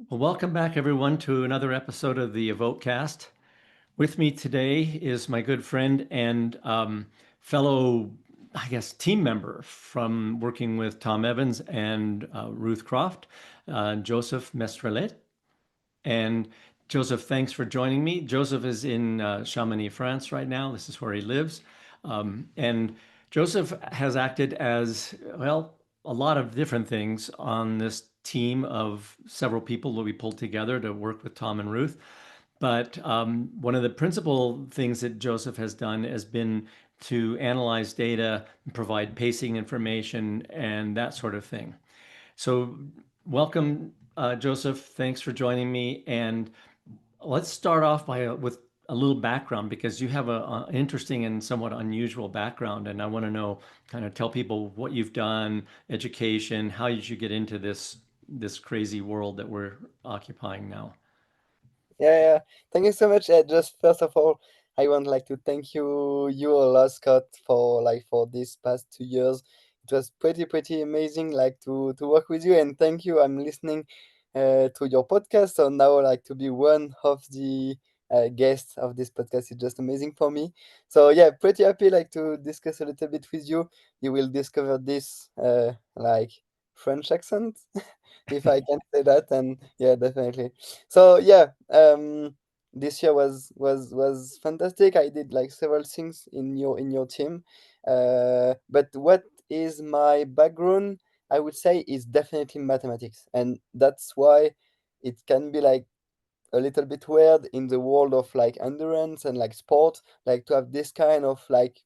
Well, welcome back, everyone, to another episode of the EvokeCast. With me today is my good friend and fellow, I guess, team member from working with Tom Evans and Ruth Croft, Joseph Mestrallet. And Joseph, thanks for joining me. Joseph is in Chamonix, France right now. This is where he lives. And Joseph has acted as, well, a lot of different things on this team of several people that we pulled together to work with Tom and Ruth. But one of the principal things that Joseph has done has been to analyze data, provide pacing information, and that sort of thing. So, welcome, Joseph. Thanks for joining me. And let's start off with a little background because you have an interesting and somewhat unusual background. And I want to know, kind of tell people what you've done, education, how did you get into this crazy world that we're occupying now? Yeah. Thank you so much. Just first of all, I want like to thank you a lot, Scott, for for these past 2 years. It was pretty amazing, like to work with you, and thank you. I'm listening to your podcast, so now like to be one of the guests of this podcast is just amazing for me. So yeah, pretty happy like to discuss a little bit with you. You will discover this like French accent, if I can say that, and yeah, definitely. So yeah, this year was fantastic. I did like several things in your team, but what is my background? I would say is definitely mathematics, and that's why it can be like a little bit weird in the world of like endurance and like sport, like to have this kind of like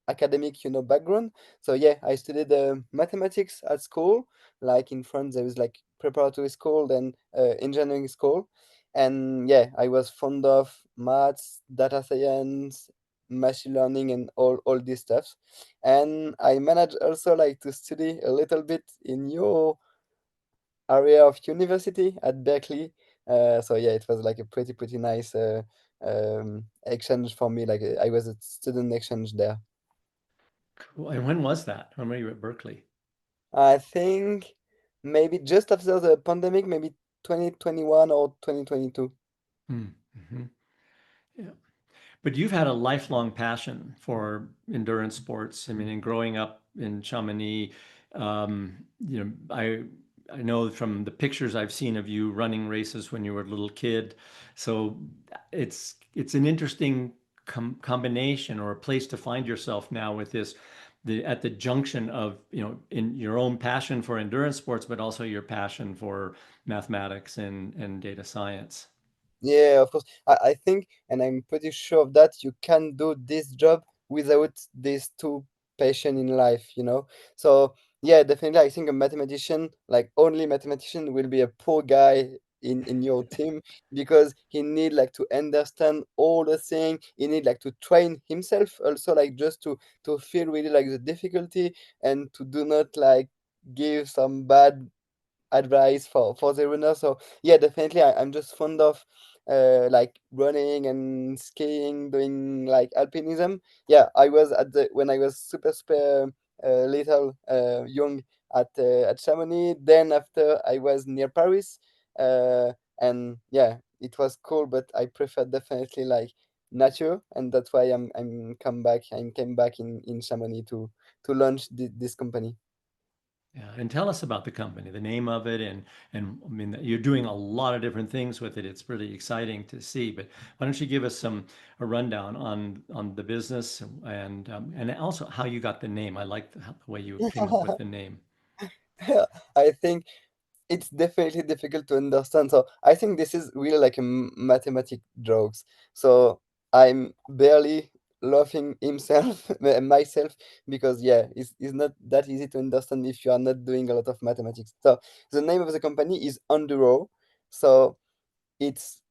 academic, background. So yeah, I studied mathematics at school. Like in France, there was like preparatory school, then engineering school, and yeah, I was fond of maths, data science, machine learning, and all these stuff. And I managed also like to study a little bit in your area of university at Berkeley. So yeah, it was like a pretty nice exchange for me. Like I was a student exchange there. Cool. And when was that? When were you at Berkeley? I think maybe just after the pandemic, maybe 2021 or 2022. Mm-hmm. Yeah. But you've had a lifelong passion for endurance sports. I mean, in growing up in Chamonix, you know, I know from the pictures I've seen of you running races when you were a little kid. So it's an interesting combination or a place to find yourself now with this at the junction of, in your own passion for endurance sports, but also your passion for mathematics and data science. Yeah, of course. I think, and I'm pretty sure of that, you can do this job without these two passion in life, you know? So, yeah, definitely, I think a mathematician, like only mathematician, will be a poor guy in your team because he need like to understand all the thing. He need like to train himself also, like just to feel really like the difficulty and to do not like give some bad advice for the runner. So yeah, definitely I'm just fond of like running and skiing, doing like alpinism. Yeah, I was at the when I was super little young at Chamonix. Then after I was near Paris, and yeah, it was cool, but I prefer definitely like nature, and that's why I came back in Chamonix to launch this company. Yeah, and tell us about the company, the name of it, and I mean you're doing a lot of different things with it. It's really exciting to see. But why don't you give us a rundown on the business and also how you got the name? I like the way you came up with the name. I think it's definitely difficult to understand. So I think this is really like a mathematic jokes. So I'm barely laughing himself myself because yeah, it's not that easy to understand if you are not doing a lot of mathematics. So the name of the company is Enduraw. So it's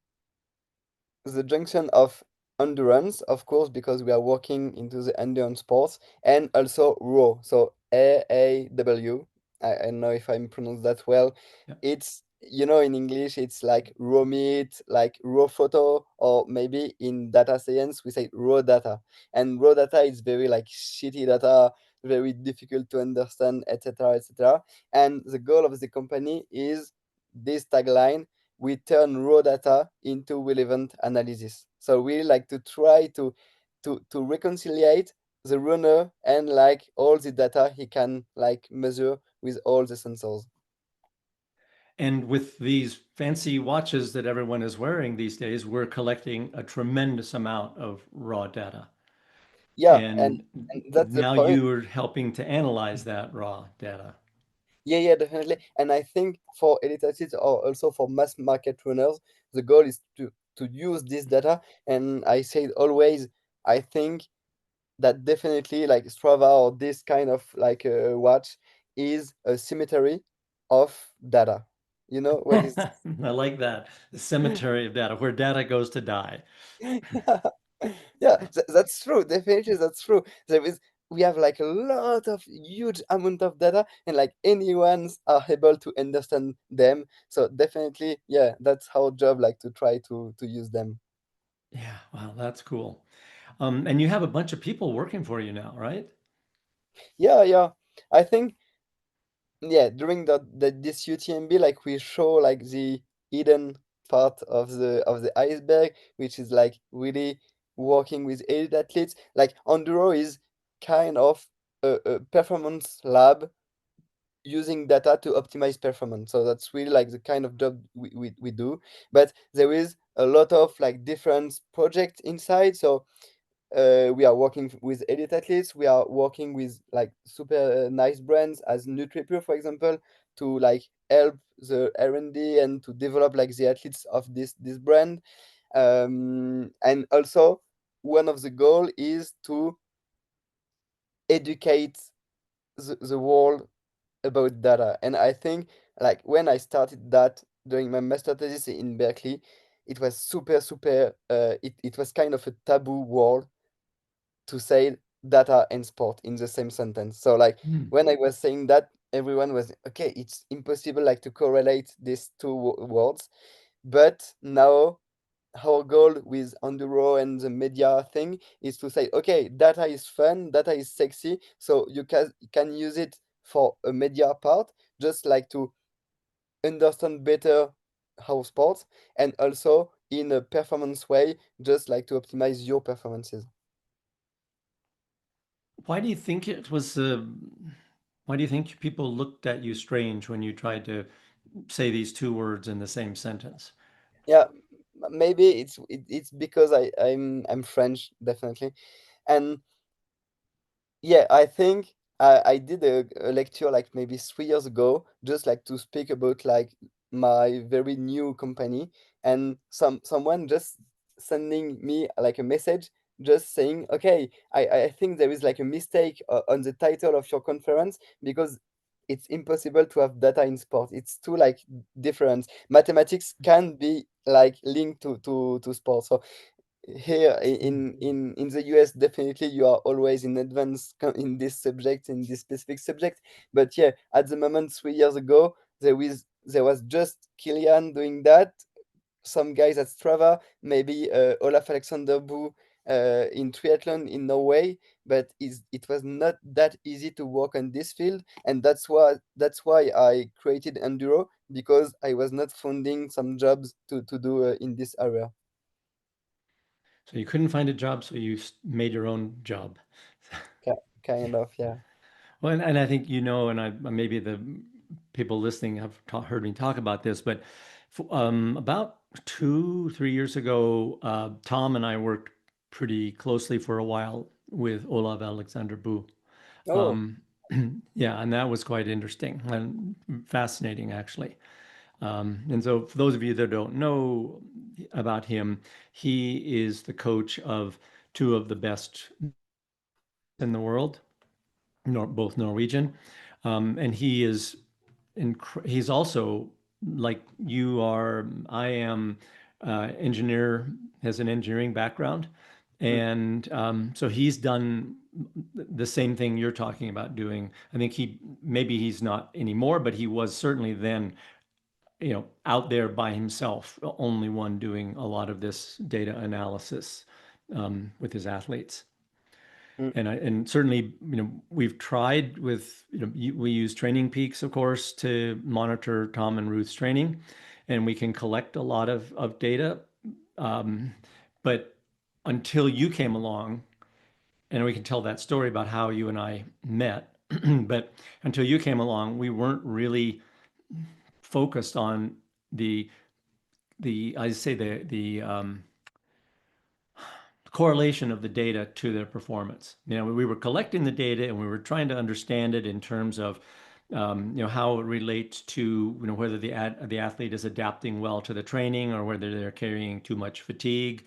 the junction of endurance, of course, because we are working into the endurance sports, and also raw. So AAW. I don't know if I'm pronounced that well. Yeah. It's in English it's like raw meat, like raw photo, or maybe in data science we say raw data. And raw data is very like shitty data, very difficult to understand, etc., etc. And the goal of the company is this tagline: we turn raw data into relevant analysis. So we like to try to reconciliate the runner and like all the data he can like measure with all the sensors. And with these fancy watches that everyone is wearing these days, we're collecting a tremendous amount of raw data. Yeah, And and that's the now point. you are helping to analyze that raw data. Yeah, yeah, definitely. And I think for elite athletes or also for mass market runners, the goal is to use this data. And I say always, I think that definitely like Strava or this kind of like watch is a cemetery of data. You know what is? I like that. The cemetery of data, where data goes to die. Yeah, yeah, that's true. Definitely, that's true. There is we have like a lot of huge amount of data, and like anyone's are able to understand them. So definitely, yeah, that's our job, like to try to use them. Yeah, wow, that's cool. And you have a bunch of people working for you now, right? Yeah, yeah. I think yeah, during the this UTMB, like we show like the hidden part of the iceberg, which is like really working with elite athletes. Like Enduraw is kind of a performance lab using data to optimize performance. So that's really like the kind of job we do. But there is a lot of like different projects inside. So we are working with elite athletes. We are working with like super nice brands as NutriPure, for example, to like help the R&D and to develop like the athletes of this brand. And also one of the goal is to educate the world about data. And I think like when I started that during my master thesis in Berkeley, it was super it was kind of a taboo word to say data and sport in the same sentence. So like Hmm. when I was saying that, everyone was okay, it's impossible like to correlate these two words. But now our goal with Enduro and the media thing is to say, okay, data is fun, data is sexy, so you can use it for a media part, just like to understand better how sports, and also in a performance way, just like to optimize your performances. Why do you think it was, why do you think people looked at you strange when you tried to say these two words in the same sentence? Yeah, maybe it's because I'm French, definitely. And yeah, I think I did a lecture like maybe 3 years ago, just like to speak about like my very new company, and someone just sending me like a message, just saying, okay, I think there is like a mistake on the title of your conference because it's impossible to have data in sport. It's too like different. Mathematics can be like linked to sport. So here in the US, definitely you are always in advance in this subject, in this specific subject. But yeah, at the moment 3 years ago, there was just Kilian doing that, some guys at Strava, maybe Olaf Alexander Bu in triathlon in Norway, but it was not that easy to work on this field, and that's why I created Enduro, because I was not finding some jobs to do in this area. So you couldn't find a job, so you made your own job. Kind of, yeah. Well, and I think you know, and I maybe the people listening have heard me talk about this, but about 2, 3 years ago, Tom and I worked pretty closely for a while with Olav Alexander Bu. Oh. Um, yeah, and that was quite interesting and fascinating, actually. And so, for those of you that don't know about him, he is the coach of two of the best in the world, both Norwegian, and he's also like you are. I am engineer, has an engineering background, Mm, and so he's done the same thing you're talking about doing. I think maybe he's not anymore, but he was certainly then, out there by himself, only one doing a lot of this data analysis with his athletes. mm, And certainly, we've tried with, we use Training Peaks, of course, to monitor Tom and Ruth's training. and we can collect a lot of data. Um, but until you came along, and we can tell that story about how you and I met, but until you came along, we weren't really focused on the I say the correlation of the data to their performance. We were collecting the data and we were trying to understand it in terms of how it relates to whether the athlete is adapting well to the training or whether they're carrying too much fatigue.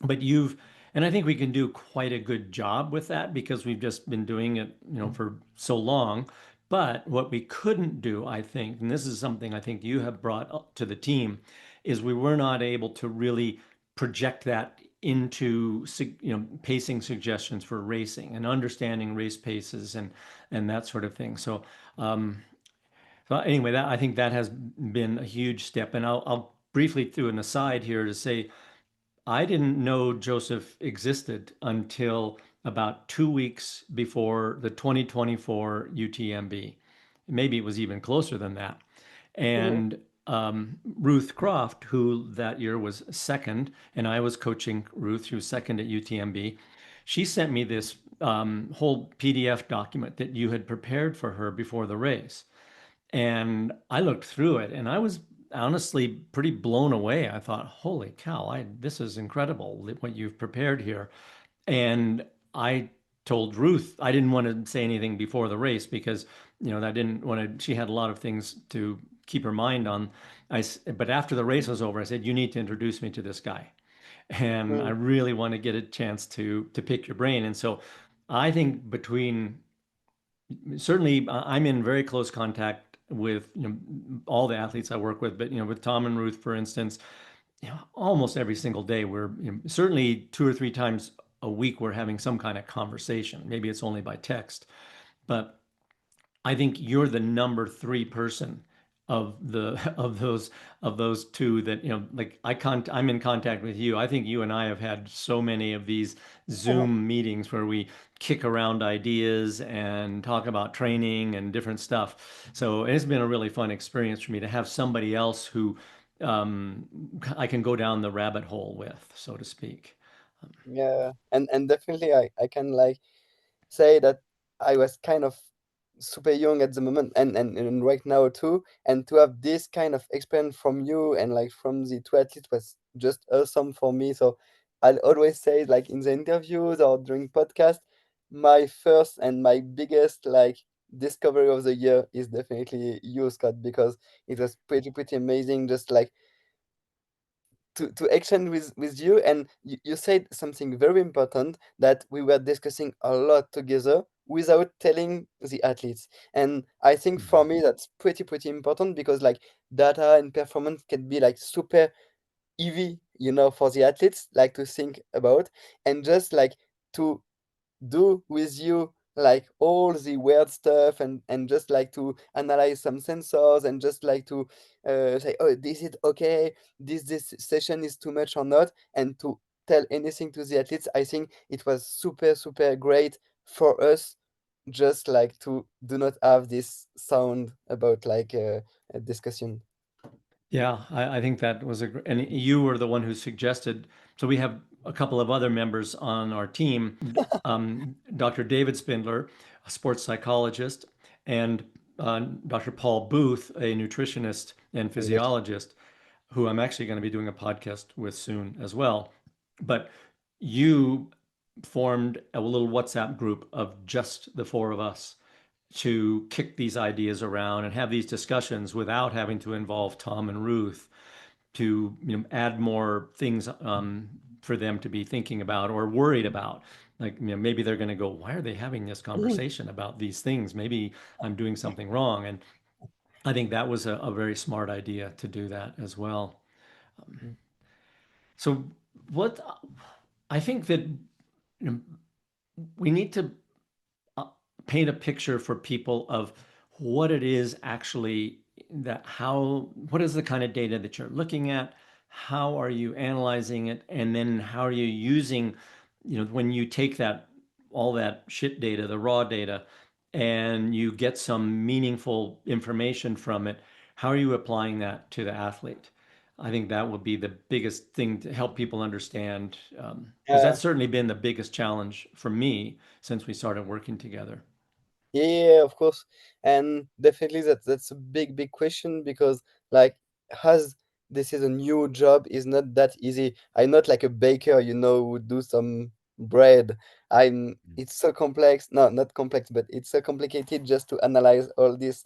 But and I think we can do quite a good job with that because we've just been doing it, for so long. But what we couldn't do, I think, and this is something I think you have brought up to the team, is we were not able to really project that into, pacing suggestions for racing and understanding race paces and that sort of thing. Um, so anyway, that I think that has been a huge step. And I'll briefly do an aside here to say I didn't know Joseph existed until about 2 weeks before the 2024 UTMB. Maybe it was even closer than that. Mhm. And Ruth Croft, who that year was second, and I was coaching Ruth, who was second at UTMB, she sent me this whole PDF document that you had prepared for her before the race. And I looked through it and I was honestly pretty blown away. I thought, holy cow, this is incredible what you've prepared here. And I told Ruth I didn't want to say anything before the race because, I didn't want to, she had a lot of things to keep her mind on. But after the race was over, I said, you need to introduce me to this guy. And I Mm. really want to get a chance to pick your brain. And so I think between certainly I'm in very close contact with all the athletes I work with, but with Tom and Ruth, for instance, almost every single day we're certainly 2 or 3 times a week we're having some kind of conversation. Maybe it's only by text, but I think you're the number three person of the of those two that like I'm in contact with you. I think you and I have had so many of these Zoom meetings where we kick around ideas and talk about training and different stuff. So it's been a really fun experience for me to have somebody else who um, I can go down the rabbit hole with, so to speak. Yeah, and definitely I can like say that I was kind of super young at the moment and right now too. And to have this kind of experience from you and like from the two athletes was just awesome for me. So I'll always say like in the interviews or during podcast, my first and my biggest like discovery of the year is definitely you, Scott, because it was pretty amazing. Just like to exchange with you, and you said something very important, that we were discussing a lot together without telling the athletes. And I think for me that's pretty important, because like data and performance can be like super heavy, for the athletes like to think about, and just like to do with you like all the weird stuff, and just like to analyze some sensors, and just like to say, oh, this is okay, this session is too much or not, and to tell anything to the athletes. I think it was super great for us, just like to do not have this sound about like a discussion. Yeah, I think that was and you were the one who suggested. So we have a couple of other members on our team, Dr. David Spindler, a sports psychologist, and Dr. Paul Booth, a nutritionist and Exactly. physiologist, who I'm actually going to be doing a podcast with soon as well. But you formed a little WhatsApp group of just the four of us to kick these ideas around and have these discussions without having to involve Tom and Ruth to add more things for them to be thinking about or worried about. Like maybe they're going to go, why are they having this conversation about these things? Maybe I'm doing something wrong. And I think that was a very smart idea to do that as well. So what I think that know, we need to uh, paint a picture for people of what it is actually what is the kind of data that you're looking at? How are you analyzing it? And then how are you using, when you take all that shit data, the raw data, and you get some meaningful information from it, How are you applying that to the athlete? I think that would be the biggest thing to help people understand, because Yeah. that's certainly been the biggest challenge for me since we started working together. Yeah, of course, and definitely that's a big question because like as this is a new job is not that easy. I'm not like a baker, who would do some bread. It's so complex. No, not complex, but it's so complicated just to analyze all this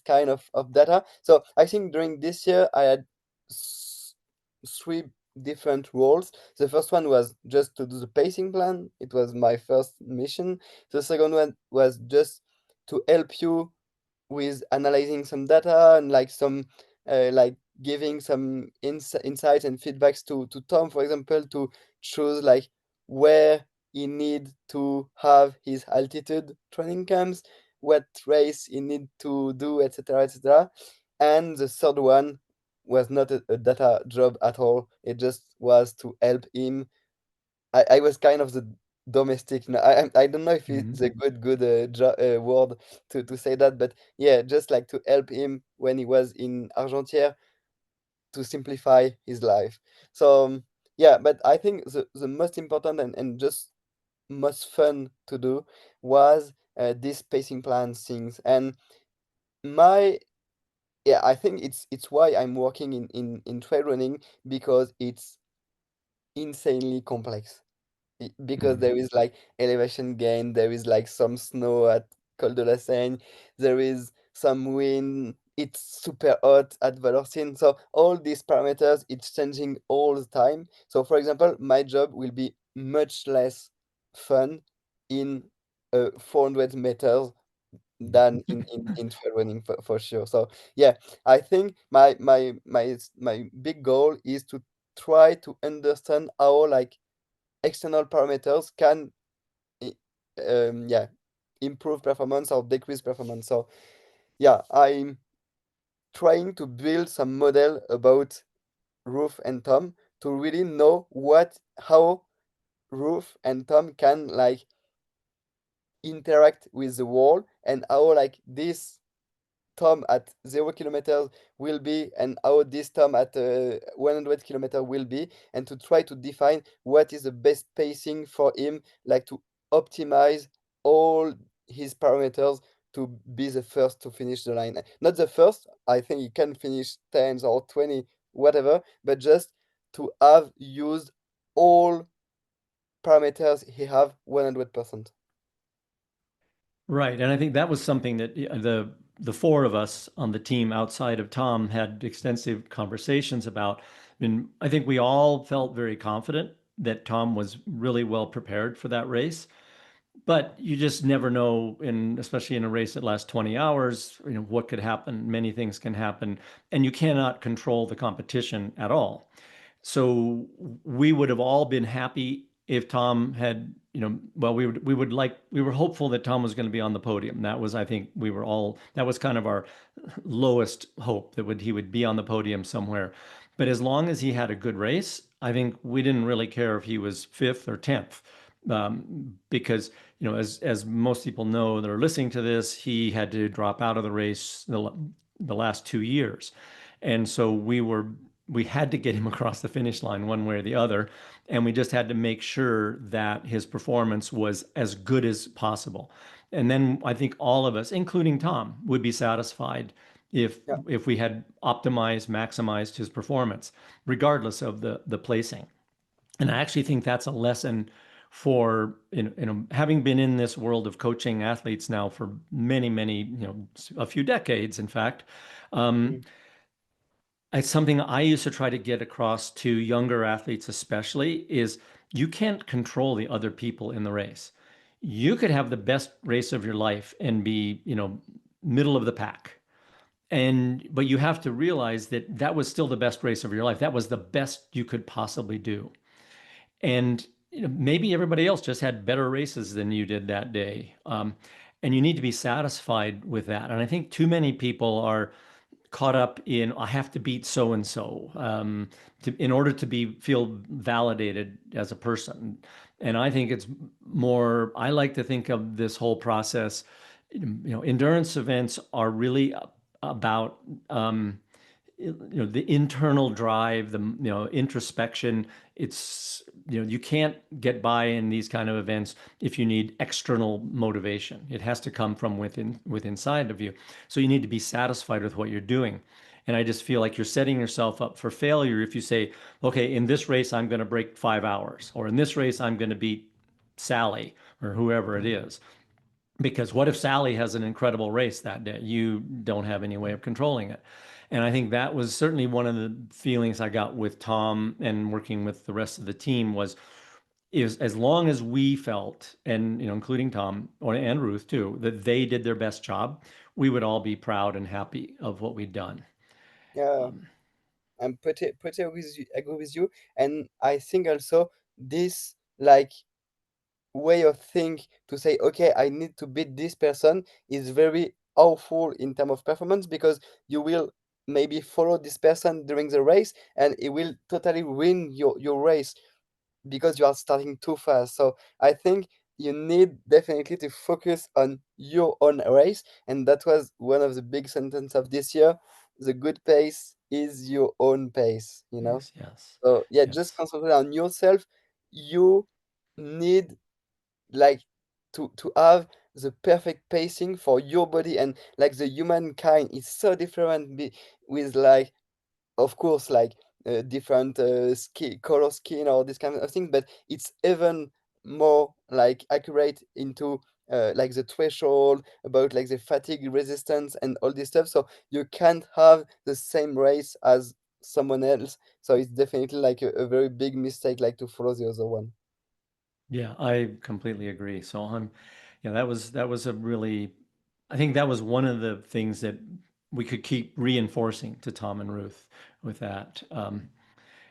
kind of data. So I think during this year I had s- three different roles. The first one was just to do the pacing plan. It was my first mission. The second one was just to help you with analyzing some data and like some like giving some insights and feedbacks to Tom, for example, to choose like where he need to have his altitude training camps, what race he need to do, etc., etc. And the third one was not a data job at all. It just was to help him. I was kind of the domestic. No, I don't know if Mhm. it's a good word to say that, but yeah, just like to help him when he was in Argentière to simplify his life. So yeah, but I think the most important and just most fun to do was this pacing plan things. And my yeah, I think it's why I'm working in trail running because it's insanely complex. Because Mhm. there is like elevation gain, there is like some snow at Col de la Seigne, there is some wind, it's super hot at Valenciennes. So all these parameters, it's changing all the time. So for example, my job will be much less fun in 400 meters than in trail running for sure. So yeah, I think my big goal is to try to understand how like external parameters can i- yeah improve performance or decrease performance. So yeah, I'm trying to build some model about Ruth and Tom to really know what how Ruth and Tom can like interact with the world and how like this Tom at 0 kilometers will be and how this Tom at 100 kilometer will be, and to try to define what is the best pacing for him, like to optimize all his parameters to be the first to finish the line. Not the first, I think he can finish 10s or 20, whatever, but just to have used all parameters he have 100%. Right. And I think that was something that the four of us on the team outside of Tom had extensive conversations about. And I think we all felt very confident that Tom was really well prepared for that race. But you just never know, especially in a race that lasts 20 hours, what could happen. Many things can happen, and you cannot control the competition at all. So we would have all been happy if Tom had, well, we were hopeful that Tom was going to be on the podium. That was, I think, that was kind of our lowest hope that he would be on the podium somewhere. But as long as he had a good race, I think we didn't really care if he was fifth or 10th. Because, as most people know that are listening to this, he had to drop out of the race the last 2 years. And so we had to get him across the finish line one way or the other. And we just had to make sure that his performance was as good as possible. And then I think all of us, including Tom, would be satisfied if Yeah, if we had optimized, maximized his performance, regardless of the placing. And I actually think that's a lesson for, having been in this world of coaching athletes now for many, a few decades, in fact. Um, mm, it's something I used to try to get across to younger athletes, especially, is you can't control the other people in the race. You could have the best race of your life and be, middle of the pack. But you have to realize that that was still the best race of your life. That was the best you could possibly do. And maybe everybody else just had better races than you did that day. And you need to be satisfied with that. And I think too many people are caught up in I have to beat so and so in order to be feel validated as a person. And I think it's more. I like to think of this whole process. Endurance events are really about the internal drive, the introspection. It's you can't get by in these kind of events if you need external motivation. It has to come from within inside of you. So you need to be satisfied with what you're doing. And I just feel like you're setting yourself up for failure if you say, okay, in this race I'm going to break 5 hours, or in this race I'm going to beat Sally or whoever it is. Because what if Sally has an incredible race that day? You don't have any way of controlling it. And I think that was certainly one of the feelings I got with Tom and working with the rest of the team was is as long as we felt, and including Tom and Ruth too, that they did their best job, we would all be proud and happy of what we'd done. Yeah, Um, I'm pretty agree with you, and I think also this like way of think to say, okay, I need to beat this person is very awful in terms of performance, because you will maybe follow this person during the race and it will totally ruin your race because you are starting too fast. So I think you need definitely to focus on your own race, and that was one of the big sentences of this year. The good pace is your own pace, you know. yes, yes, So yeah, just yes, concentrate on yourself. You need like to have the perfect pacing for your body, and like the humankind is so different with like, of course, like different skin color skin or this kind of thing, but it's even more like accurate into like the threshold about like the fatigue resistance and all this stuff, so you can't have the same race as someone else. So it's definitely like a very big mistake like to follow the other one. yeah, I completely agree. So that was a really, I think that was one of the things that we could keep reinforcing to Tom and Ruth with that.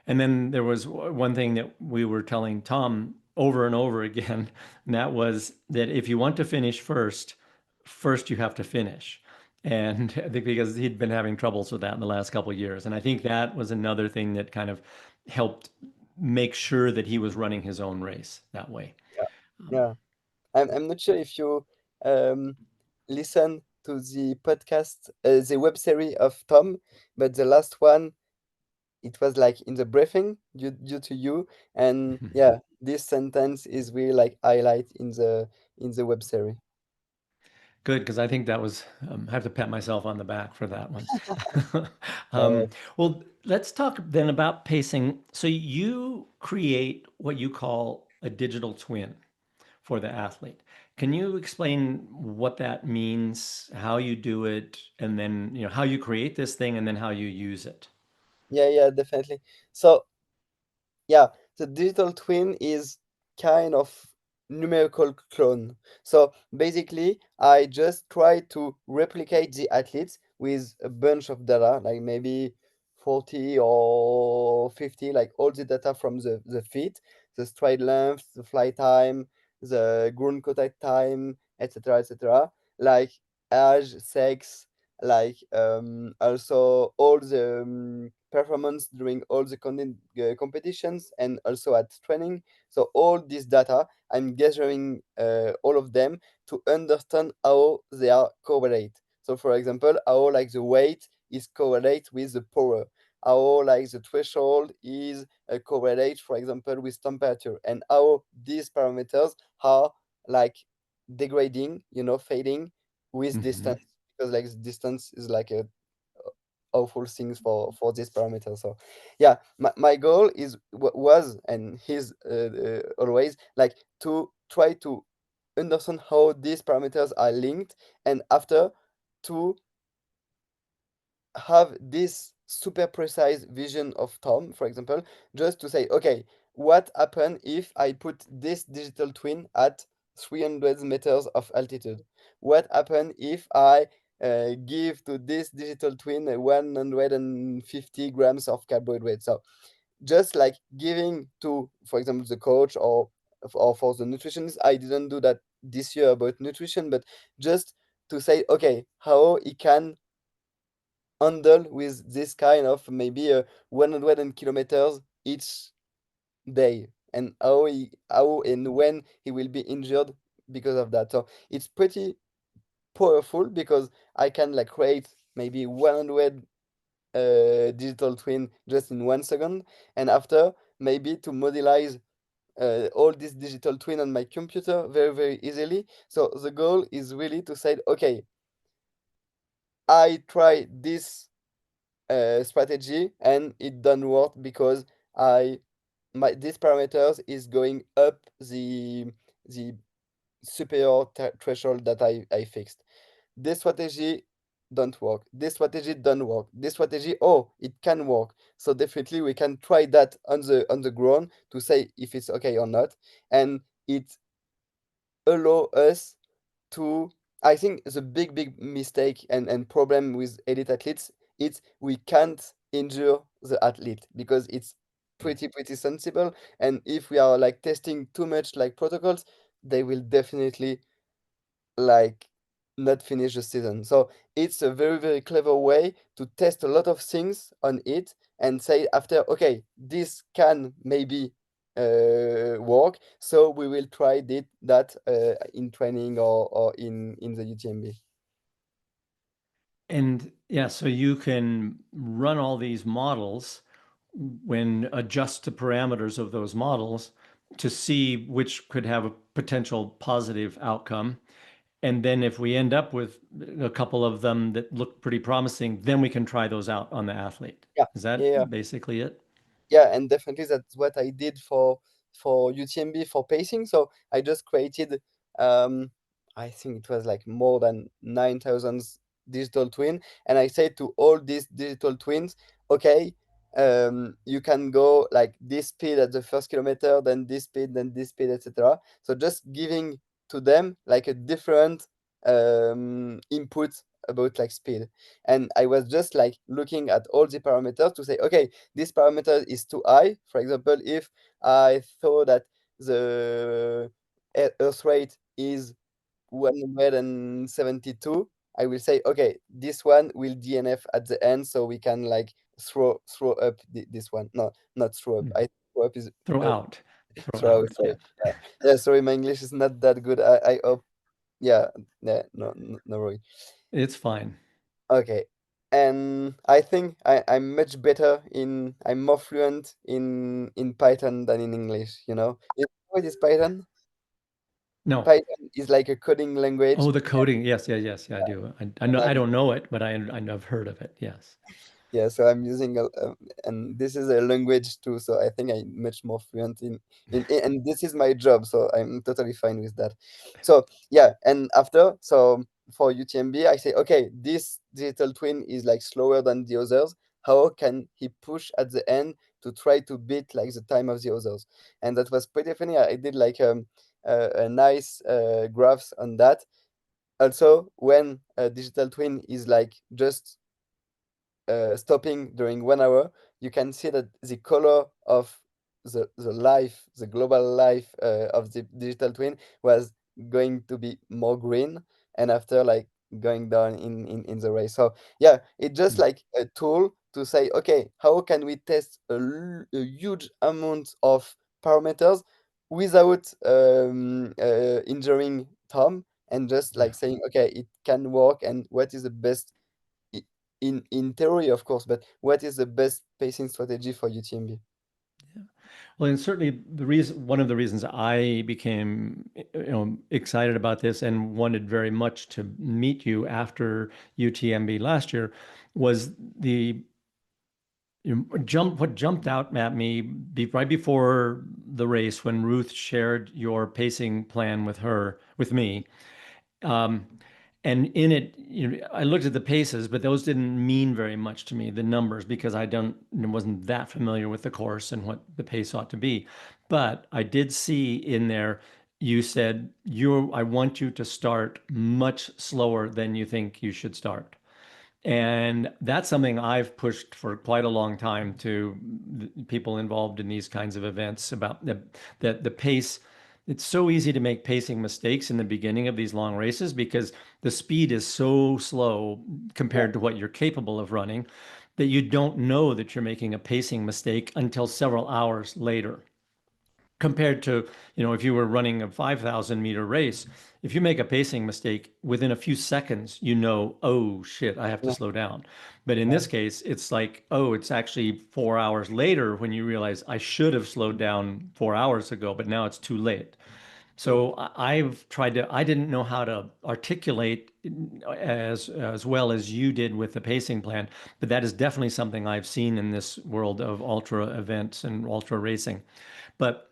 And then there was one thing that we were telling Tom over and over again, and that was that if you want to finish first, first you have to finish. And I think because he'd been having troubles with that in the last couple of years. And I think that was another thing that kind of helped make sure that he was running his own race that way. Yeah, Um, yeah. I'm not sure if you um, listen to the podcast, the web series of Tom, but the last one, it was like in the briefing due to you, and yeah, this sentence is really like highlight in the web series. Good, because I think that was, I have to pat myself on the back for that one. Uh, Well, let's talk then about pacing. So you create what you call a digital twin for the athlete. Can you explain what that means, how you do it, and then, how you create this thing and then how you use it? yeah, yeah, definitely. So yeah, the digital twin is kind of numerical clone. So basically, I just try to replicate the athletes with a bunch of data, like maybe 40 or 50, like all the data from the feet, the stride length, the fly time, the ground contact time, etc., etc. Like age, sex, like also all the performance during all the competitions and also at training. So all this data I'm gathering all of them to understand how they are correlate. So for example, how like the weight is correlate with the power, how like the threshold is correlate, for example, with temperature, and how these parameters are like degrading, fading with Hmm. distance, because like the distance is like a awful things for this parameter. So yeah, my goal is was and is always like to try to understand how these parameters are linked, and after to have this super precise vision of Tom, for example, just to say, okay, what happened if I put this digital twin at 300 meters of altitude? What happened if I give to this digital twin 150 grams of carbohydrate? So just like giving to, for example, the coach or for the nutritionist, I didn't do that this year about nutrition, but just to say, okay, how it can handle with this kind of maybe 100 kilometers each day, and how and when he will be injured because of that. So it's pretty powerful because I can like create maybe 100 digital twin just in 1 second, and after maybe to modelize all this digital twin on my computer very very easily. So the goal is really to say, okay, I try this strategy and it don't work because I my this parameters is going up the superior threshold that I fixed. This strategy don't work. This strategy don't work. This strategy, oh, it can work. So definitely we can try that on the ground to say if it's okay or not, and it allow us to. I think the big mistake and problem with elite athletes is we can't injure the athlete because it's pretty sensible, and if we are like testing too much like protocols, they will definitely like not finish the season. So it's a very clever way to test a lot of things on it and say after, okay, this can maybe work, so we will try that in training or in the UTMB. And yeah, so you can run all these models when adjust the parameters of those models to see which could have a potential positive outcome. And then if we end up with a couple of them that look pretty promising, then we can try those out on the athlete. Yeah, Is yeah, yeah. that basically it? Yeah, and definitely that's what I did for UTMB for pacing. So I just created, um, I think it was like more than 9,000 digital twin, and I said to all these digital twins, okay, you can go like this speed at the first kilometer, then this speed, etc. So just giving to them like a different input about like speed, and I was just like looking at all the parameters to say, okay, this parameter is too high. For example, if I thought that the Earth rate is 172, I will say, okay, this one will DNF at the end, so we can like throw up this one. No, not throw up. Hmm. I throw up is Throw uh, out. Throw throw out. out. Yeah. Sorry. Yeah, yeah. Sorry, my English is not that good. I hope. Yeah, yeah. No worry. It's fine. Okay. And I think I'm much better I'm more fluent in Python than in English, you know? What is Python? No. Python is like a coding language. Oh, the coding. Yes, yeah, yes, yeah, I do. I know I And don't know it, but I've heard of it. Yes. yeah, so I'm using and this is a language too, so I think I'm much more fluent and this is my job, so I'm totally fine with that. So yeah, and after, so for UTMB, I say, okay, this digital twin is like slower than the others. How can he push at the end to try to beat like the time of the others? And that was pretty funny. I did like a nice graphs on that. Also, when a digital twin is like just stopping during 1 hour, you can see that the color of the global life of the digital twin was going to be more green, and after like going down in the race. So yeah, it's just Hmm. like a tool to say, okay, how can we test a huge amount of parameters without injuring Tom, and just Yeah. like saying, okay, it can work, and what is the best i- in theory, of course, but what is the best pacing strategy for UTMB? Yeah. Well, and certainly one of the reasons I became, excited about this and wanted very much to meet you after UTMB last year was the what jumped out at me right before the race when Ruth shared your pacing plan with me. Um, and in it, I looked at the paces, but those didn't mean very much to me, the numbers, because wasn't that familiar with the course and what the pace ought to be. But I did see in there, you said I want you to start much slower than you think you should start. And that's something I've pushed for quite a long time to people involved in these kinds of events about the pace. It's so easy to make pacing mistakes in the beginning of these long races because the speed is so slow Yeah, compared to what you're capable of running that you don't know that you're making a pacing mistake until several hours later. compared to, if you were running a 5,000-meter race, if you make a pacing mistake within a few seconds, oh shit, I have to Yeah, slow down. But in yeah, this case, it's like, oh, it's actually 4 hours later when you realize I should have slowed down 4 hours ago, but now it's too late. mm, So I've tried to, I didn't know how to articulate as well as you did with the pacing plan, but that is definitely something I've seen in this world of ultra events and ultra racing. But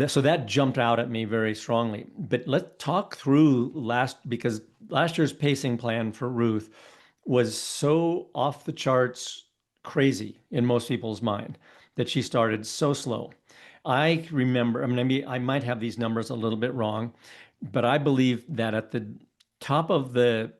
so that jumped out at me very strongly. But let's talk through because last year's pacing plan for Ruth was so off the charts crazy in most people's mind that she started so slow. I remember, I mean, maybe I might have these numbers a little bit wrong, but I believe that at the top of the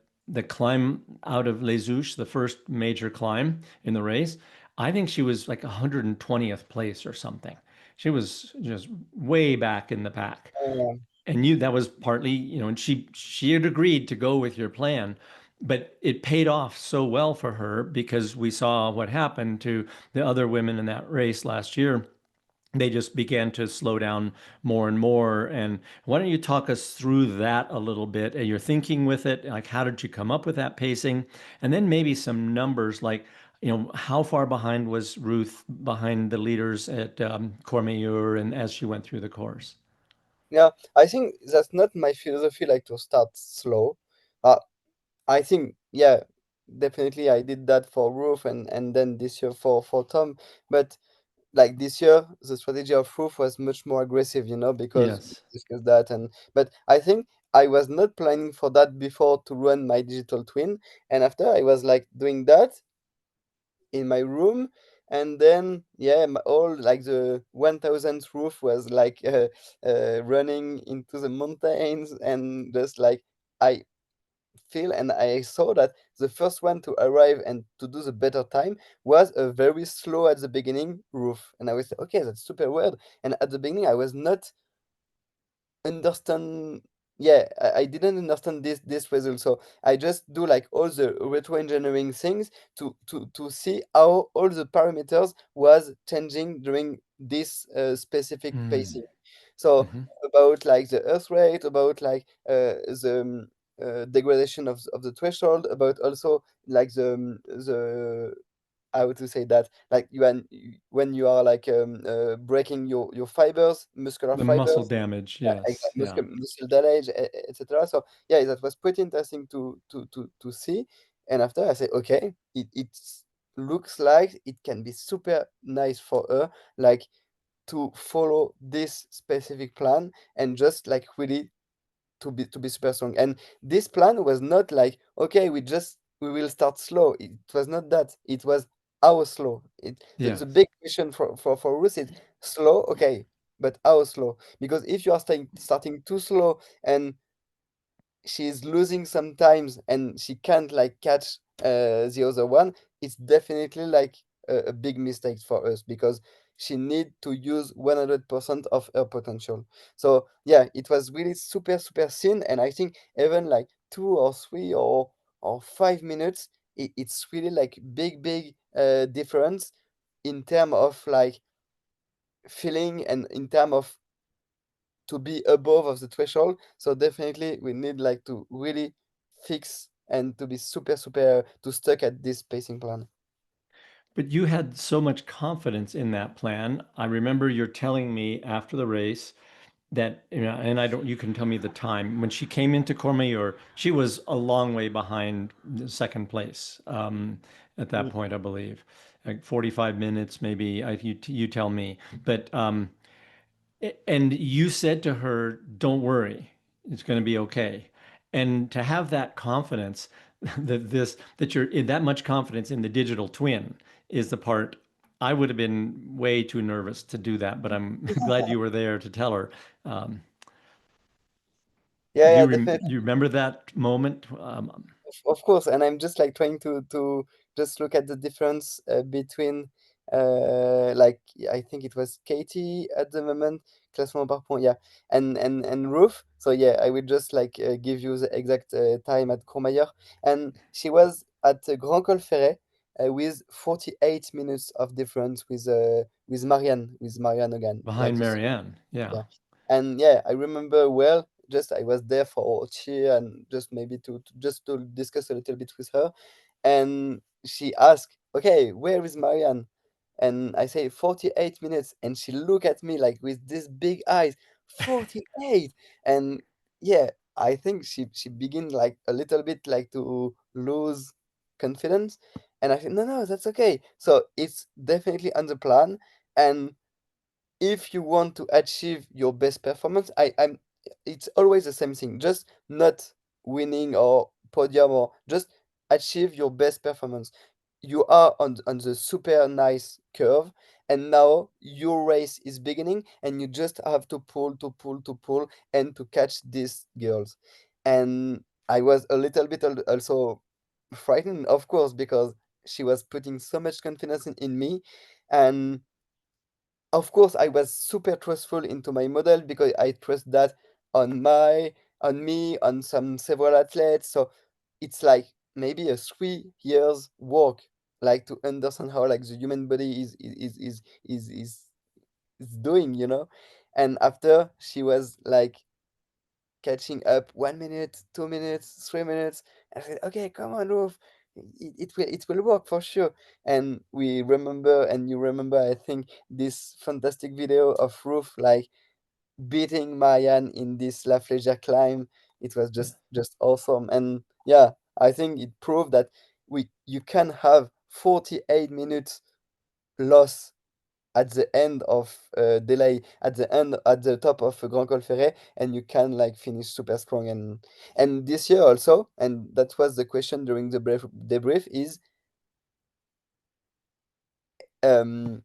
climb out of Les Houches, the first major climb in the race, I think she was like 120th place or something. She was just way back in the pack. yeah, And that was partly, and she had agreed to go with your plan, but it paid off so well for her because we saw what happened to the other women in that race last year. They just began to slow down more and more. And why don't you talk us through that a little bit and your thinking with it? Like, how did you come up with that pacing? And then maybe some numbers like, how far behind was Ruth behind the leaders at Courmayeur and as she went through the course? yeah. I think that's not my philosophy, like to start slow. Uh, I think, yeah, definitely I did that for Ruth and then this year for Tom. But like this year, the strategy of Ruth was much more aggressive, because we Yes. discussed that. But I think I was not planning for that before to run my digital twin. And after I was like doing that in my room. And then, yeah, all like the 1000th roof was like running into the mountains, and just like I feel and I saw that the first one to arrive and to do the better time was a very slow at the beginning roof. And I was okay, that's super weird. And at the beginning, I was not understand. Yeah, I didn't understand this result, so I just do like all the retro engineering things to see how all the parameters was changing during this specific Mm. pacing. So Hmm. about like the earth rate, about like the degradation of the threshold, about also like the how to say that, like when you are like breaking your fibers, muscular The muscle fibers, damage. yeah, Yes. exactly, Yeah. muscle damage, etc. So yeah, that was pretty interesting to see. And after I say, okay, it looks like it can be super nice for her, like to follow this specific plan and just like really to be super strong. And this plan was not like, okay, we will start slow. It was not that. It was how slow. The Yes. big question for Ruth is slow, okay, but how slow? Because if you are starting too slow and she's losing sometimes and she can't like catch the other one, it's definitely like a big mistake for us, because she need to use 100% of her potential. So yeah, it was really super super thin, and I think even like 2 or 3 or 5 minutes, it's really like big difference in term of like feeling and in term of to be above of the threshold. So definitely we need like to really fix and to be super super to stuck at this pacing plan. But you had so much confidence in that plan. I remember you're telling me after the race that, and I don't, you can tell me the time. When she came into Courmayeur, she was a long way behind the second place at that Mm. point, I believe. Like 45 minutes, maybe. You tell me. But and you said to her, "Don't worry, it's going to be okay." And to have that confidence, that you're in that much confidence in the digital twin is the part I would have been way too nervous to do that. But I'm glad you were there to tell her. Um, Yeah, do yeah, you definitely. you remember that moment? Of course, and I'm just like trying to just look at the difference between like I think it was Katie at the moment, classement par point, yeah, and Ruth. So yeah, I will just like give you the exact time at Courmayeur, and she was at Grand Col Ferret. with 48 minutes of difference with Marianne again, like Behind you said. Marianne. Yeah. Yeah. And yeah, I remember well, just I was there for cheer and just maybe just to discuss a little bit with her. And she asked, okay, where is Marianne? And I say 48 minutes. And she looked at me like with these big eyes, 48. And yeah, I think she began like a little bit like to lose confidence. And I said, no, no, that's okay. So it's definitely on the plan. And if you want to achieve your best performance, I'm it's always the same thing. Just not winning or podium or just achieve your best performance. You are on the super nice curve, and now your race is beginning, and you just have to pull, to pull, to pull, and to catch these girls. And I was a little bit also frightened, of course, because she was putting so much confidence in me. And of course, I was super trustful into my model because I trust that on on me, on some several athletes. So it's like maybe a 3 years work, like to understand how like the human body is doing, you know. And after she was like catching up 1 minute, 2 minutes, 3 minutes. I said, okay, come on, Ruth. It will work for sure. And we remember, and you remember, I think, this fantastic video of Ruth like beating Marianne in this La Fleja climb. It was Yeah. just awesome. And yeah, I think it proved that we you can have 48 minutes loss at the end of delay at the end at the top of Grand Col Ferret, and you can like finish super strong. And this year also, and that was the question during the debrief is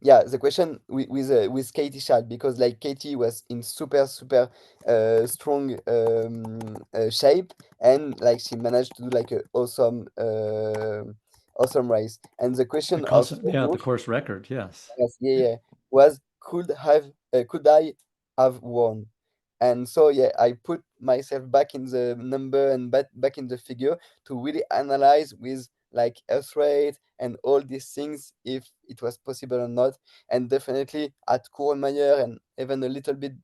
yeah, the question with Katie Schad, because like Katie was in super strong shape, and like she managed to do like a awesome race. And the The question of constant, yeah, the Ruth, course record. Yes. yes, yeah, yeah, was could I have won? And so yeah, I put myself back in the number and back in the figure to really analyze with like earth rate and all these things if it was possible or not. And definitely at Courmayeur and even a little bit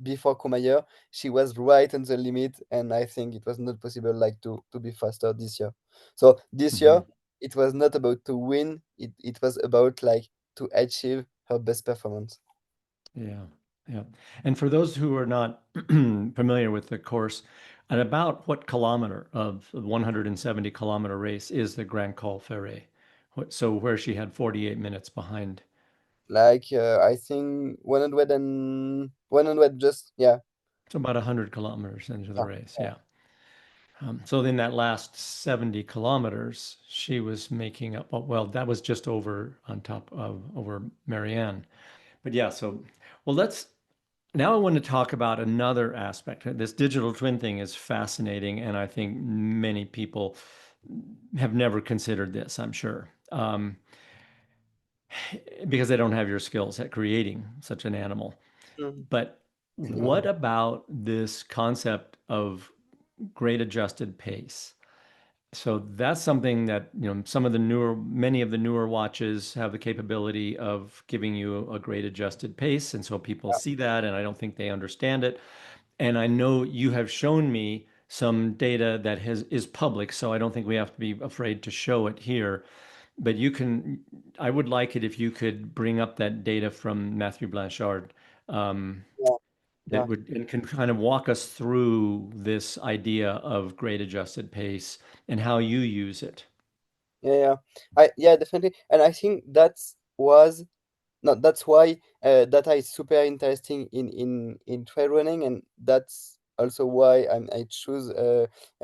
before Courmayeur, she was right on the limit, and I think it was not possible like to be faster this year. So this Hmm. year it was not about to win, it was about like to achieve her best performance. Yeah. Yeah. And for those who are not familiar with the course, at about what kilometer of the 170-kilometer race is the Grand Col Ferret? So where she had 48 minutes behind. Like I think 100 and 100 just yeah. So about 100 kilometers into the Yeah, race. Yeah. So in that last 70 kilometers, she was making up, well, that was just over on top of over Marianne. But yeah, so, well, now I want to talk about another aspect. This digital twin thing is fascinating, and I think many people have never considered this, I'm sure, because they don't have your skills at creating such an animal. mm, But what about this concept of grade adjusted pace? So that's something that, many of the newer watches have the capability of giving you a grade adjusted pace. And so people yeah, see that, and I don't think they understand it. And I know you have shown me some data that is public, so I don't think we have to be afraid to show it here. But I would like it if you could bring up that data from Matthew Blanchard, um, yeah, that yeah, would and can kind of walk us through this idea of grade adjusted pace and how you use it. yeah, yeah. Yeah, definitely. And I think that's why data is super interesting in trail running, and that's also why I choose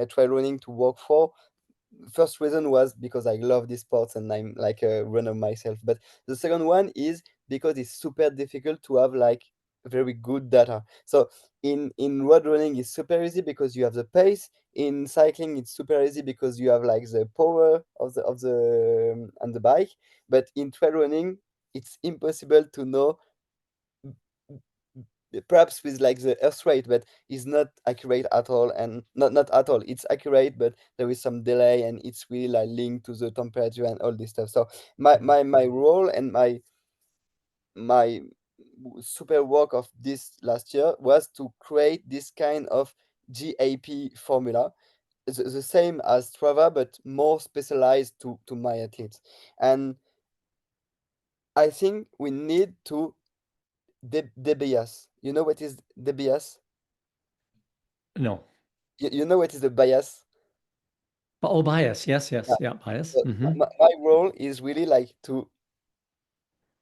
trail running to work for. First reason was because I love this sports and I'm like a runner myself. But the second one is because it's super difficult to have like very good data. So in road running it's super easy because you have the pace. In cycling it's super easy because you have like the power of the on the bike. But in trail running it's impossible to know perhaps with like the Earth rate, but it's not accurate at all, and not at all. It's accurate, but there is some delay, and it's really like linked to the temperature and all this stuff. So my role and my super work of this last year was to create this kind of GAP formula, the same as Strava, but more specialized to my athletes. And I think we need to debias. You know what is debias? No. You know what is a bias? Oh, bias. Yes, Yeah. yes. Yeah, bias. So my role is really like to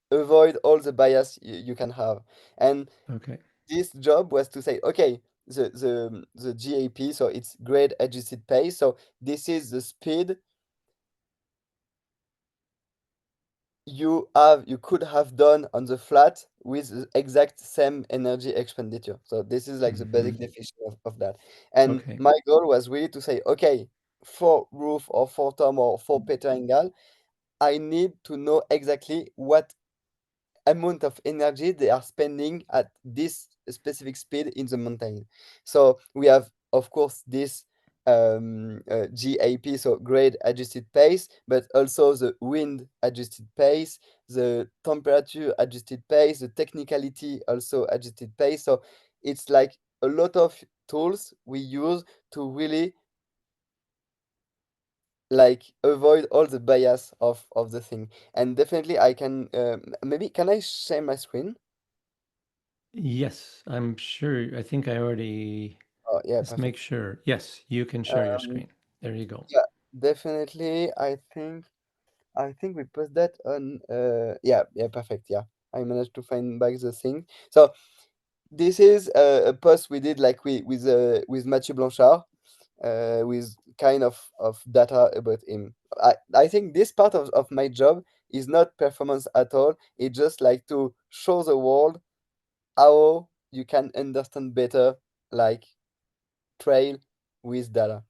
avoid all the bias you can have. And Okay. this job was to say, okay, the GAP, so it's grade adjusted pace. So this is the speed you could have done on the flat with the exact same energy expenditure. So this is like the Hmm. basic definition of that. And Okay. my goal was really to say, okay, for Ruth or for Tom or for Peter and Gal, I need to know exactly what amount of energy they are spending at this specific speed in the mountain. So we have, of course, this GAP, so grade adjusted pace, but also the wind adjusted pace, the temperature adjusted pace, the technicality also adjusted pace. So it's like a lot of tools we use to really like avoid all the bias of the thing. And definitely I can maybe can I share my screen? Yes, I'm sure. I think I already, Oh, yeah, let's make perfect. sure. Yes, you can share your Um, screen. There you go. yeah, definitely. I think we post that on. Yeah, yeah, perfect. Yeah, I managed to find back the thing. So this is a post we did like we with Mathieu Blanchard, with kind of data about him. I think this part of my job is not performance at all. It's just like to show the world how you can understand better like trail with data.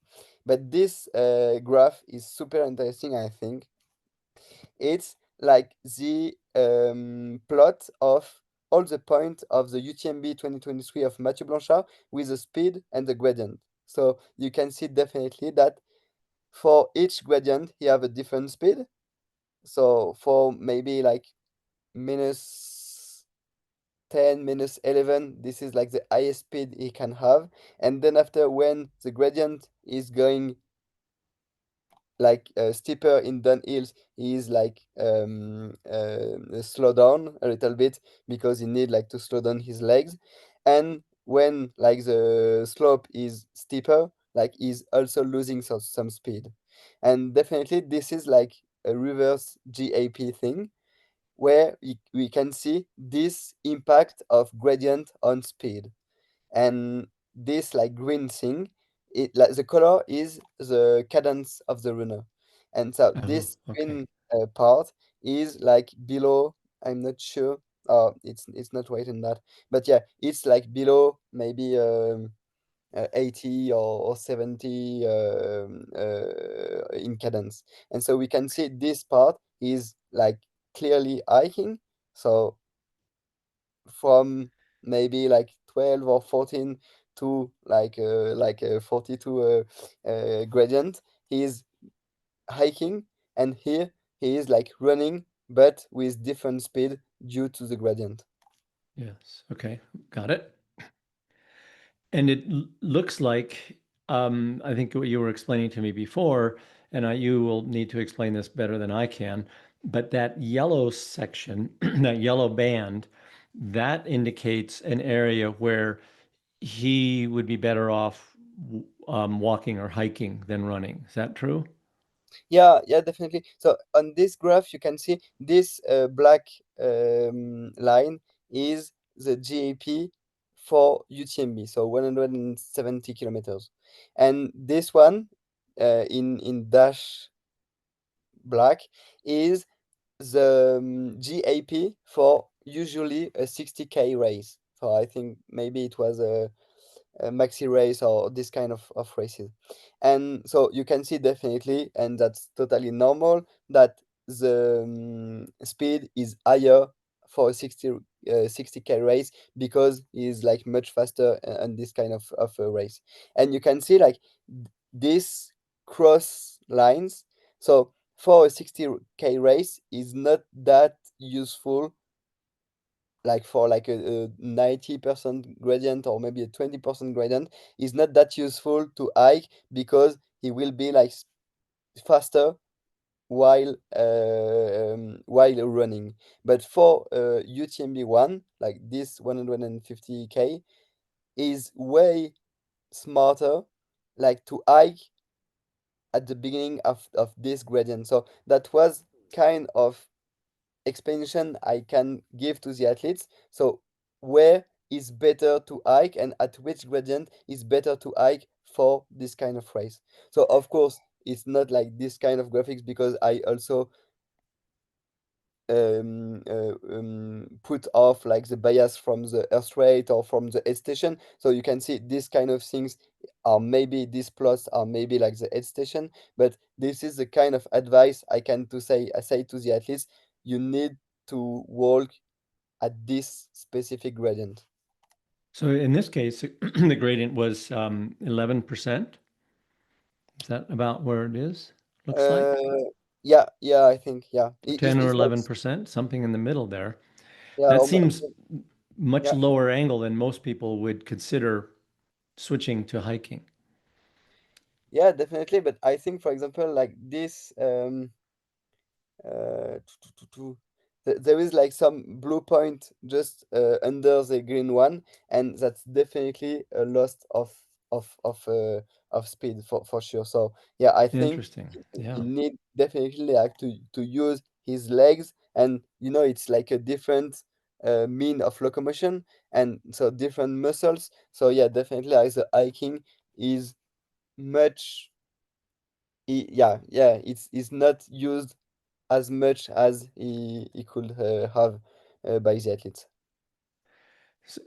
But this graph is super interesting, I think. It's like the plot of all the points of the UTMB 2023 of Mathieu Blanchard with the speed and the gradient. So you can see definitely that for each gradient, he have a different speed. So for maybe like minus 10, minus 11, this is like the highest speed he can have. And then after when the gradient is going like steeper in downhills, he is like slow down a little bit because he need like to slow down his legs. And when like the slope is steeper, like he's also losing some speed. And definitely this is like a reverse GAP thing where we can see this impact of gradient on speed. And this like green thing, it like the color is the cadence of the runner. And so Oh, this okay. green part is like below, I'm not sure, it's not right in that, but yeah, it's like below maybe 80 or 70 in cadence. And so we can see this part is like clearly hiking. So from maybe like 12 or 14 to like 42 gradient, he is hiking, and here he is like running but with different speed due to the gradient. Yes. Okay. Got it. And it looks like, I think what you were explaining to me before, and you will need to explain this better than I can, but that yellow section, that yellow band, that indicates an area where he would be better off walking or hiking than running. Is that true? Yeah, yeah, definitely. So on this graph you can see this black line is the GAP for UTMB, so 170 kilometers. And this one in dash black is the GAP for usually a 60K race. So I think maybe it was a maxi race or this kind of races. And so you can see definitely, and that's totally normal, that the speed is higher for a 60K race because he's like much faster on this kind of a race. And you can see like this cross lines. So for a 60K race is not that useful, like for like a 90% gradient or maybe a 20% gradient is not that useful to hike because he will be like faster while running. But for UTMB one, like this 150K is way smarter, like to hike at the beginning of this gradient. So that was kind of explanation I can give to the athletes. So where is better to hike and at which gradient is better to hike for this kind of race. So of course it's not like this kind of graphics because I also put off like the bias from the earth rate or from the aid station. So you can see this kind of things are maybe this plus are maybe like the aid station, but this is the kind of advice I say to the athletes, you need to walk at this specific gradient. So in this case, the gradient was 11%. Is that about where it is? Looks Uh, like yeah, I think yeah. 10 or It's not 11%, something in the middle there. yeah, That seems much yeah, lower angle than most people would consider switching to hiking. yeah, definitely. But I think, for example, like this there is like some blue point just under the green one, and that's definitely a loss of of uh, of speed for sure. So yeah, I think Interesting. he Yeah. need definitely like to use his legs, and it's like a different mean of locomotion, and so different muscles. So yeah, definitely like the hiking is much. Yeah, it's not used as much as he could have by the athletes.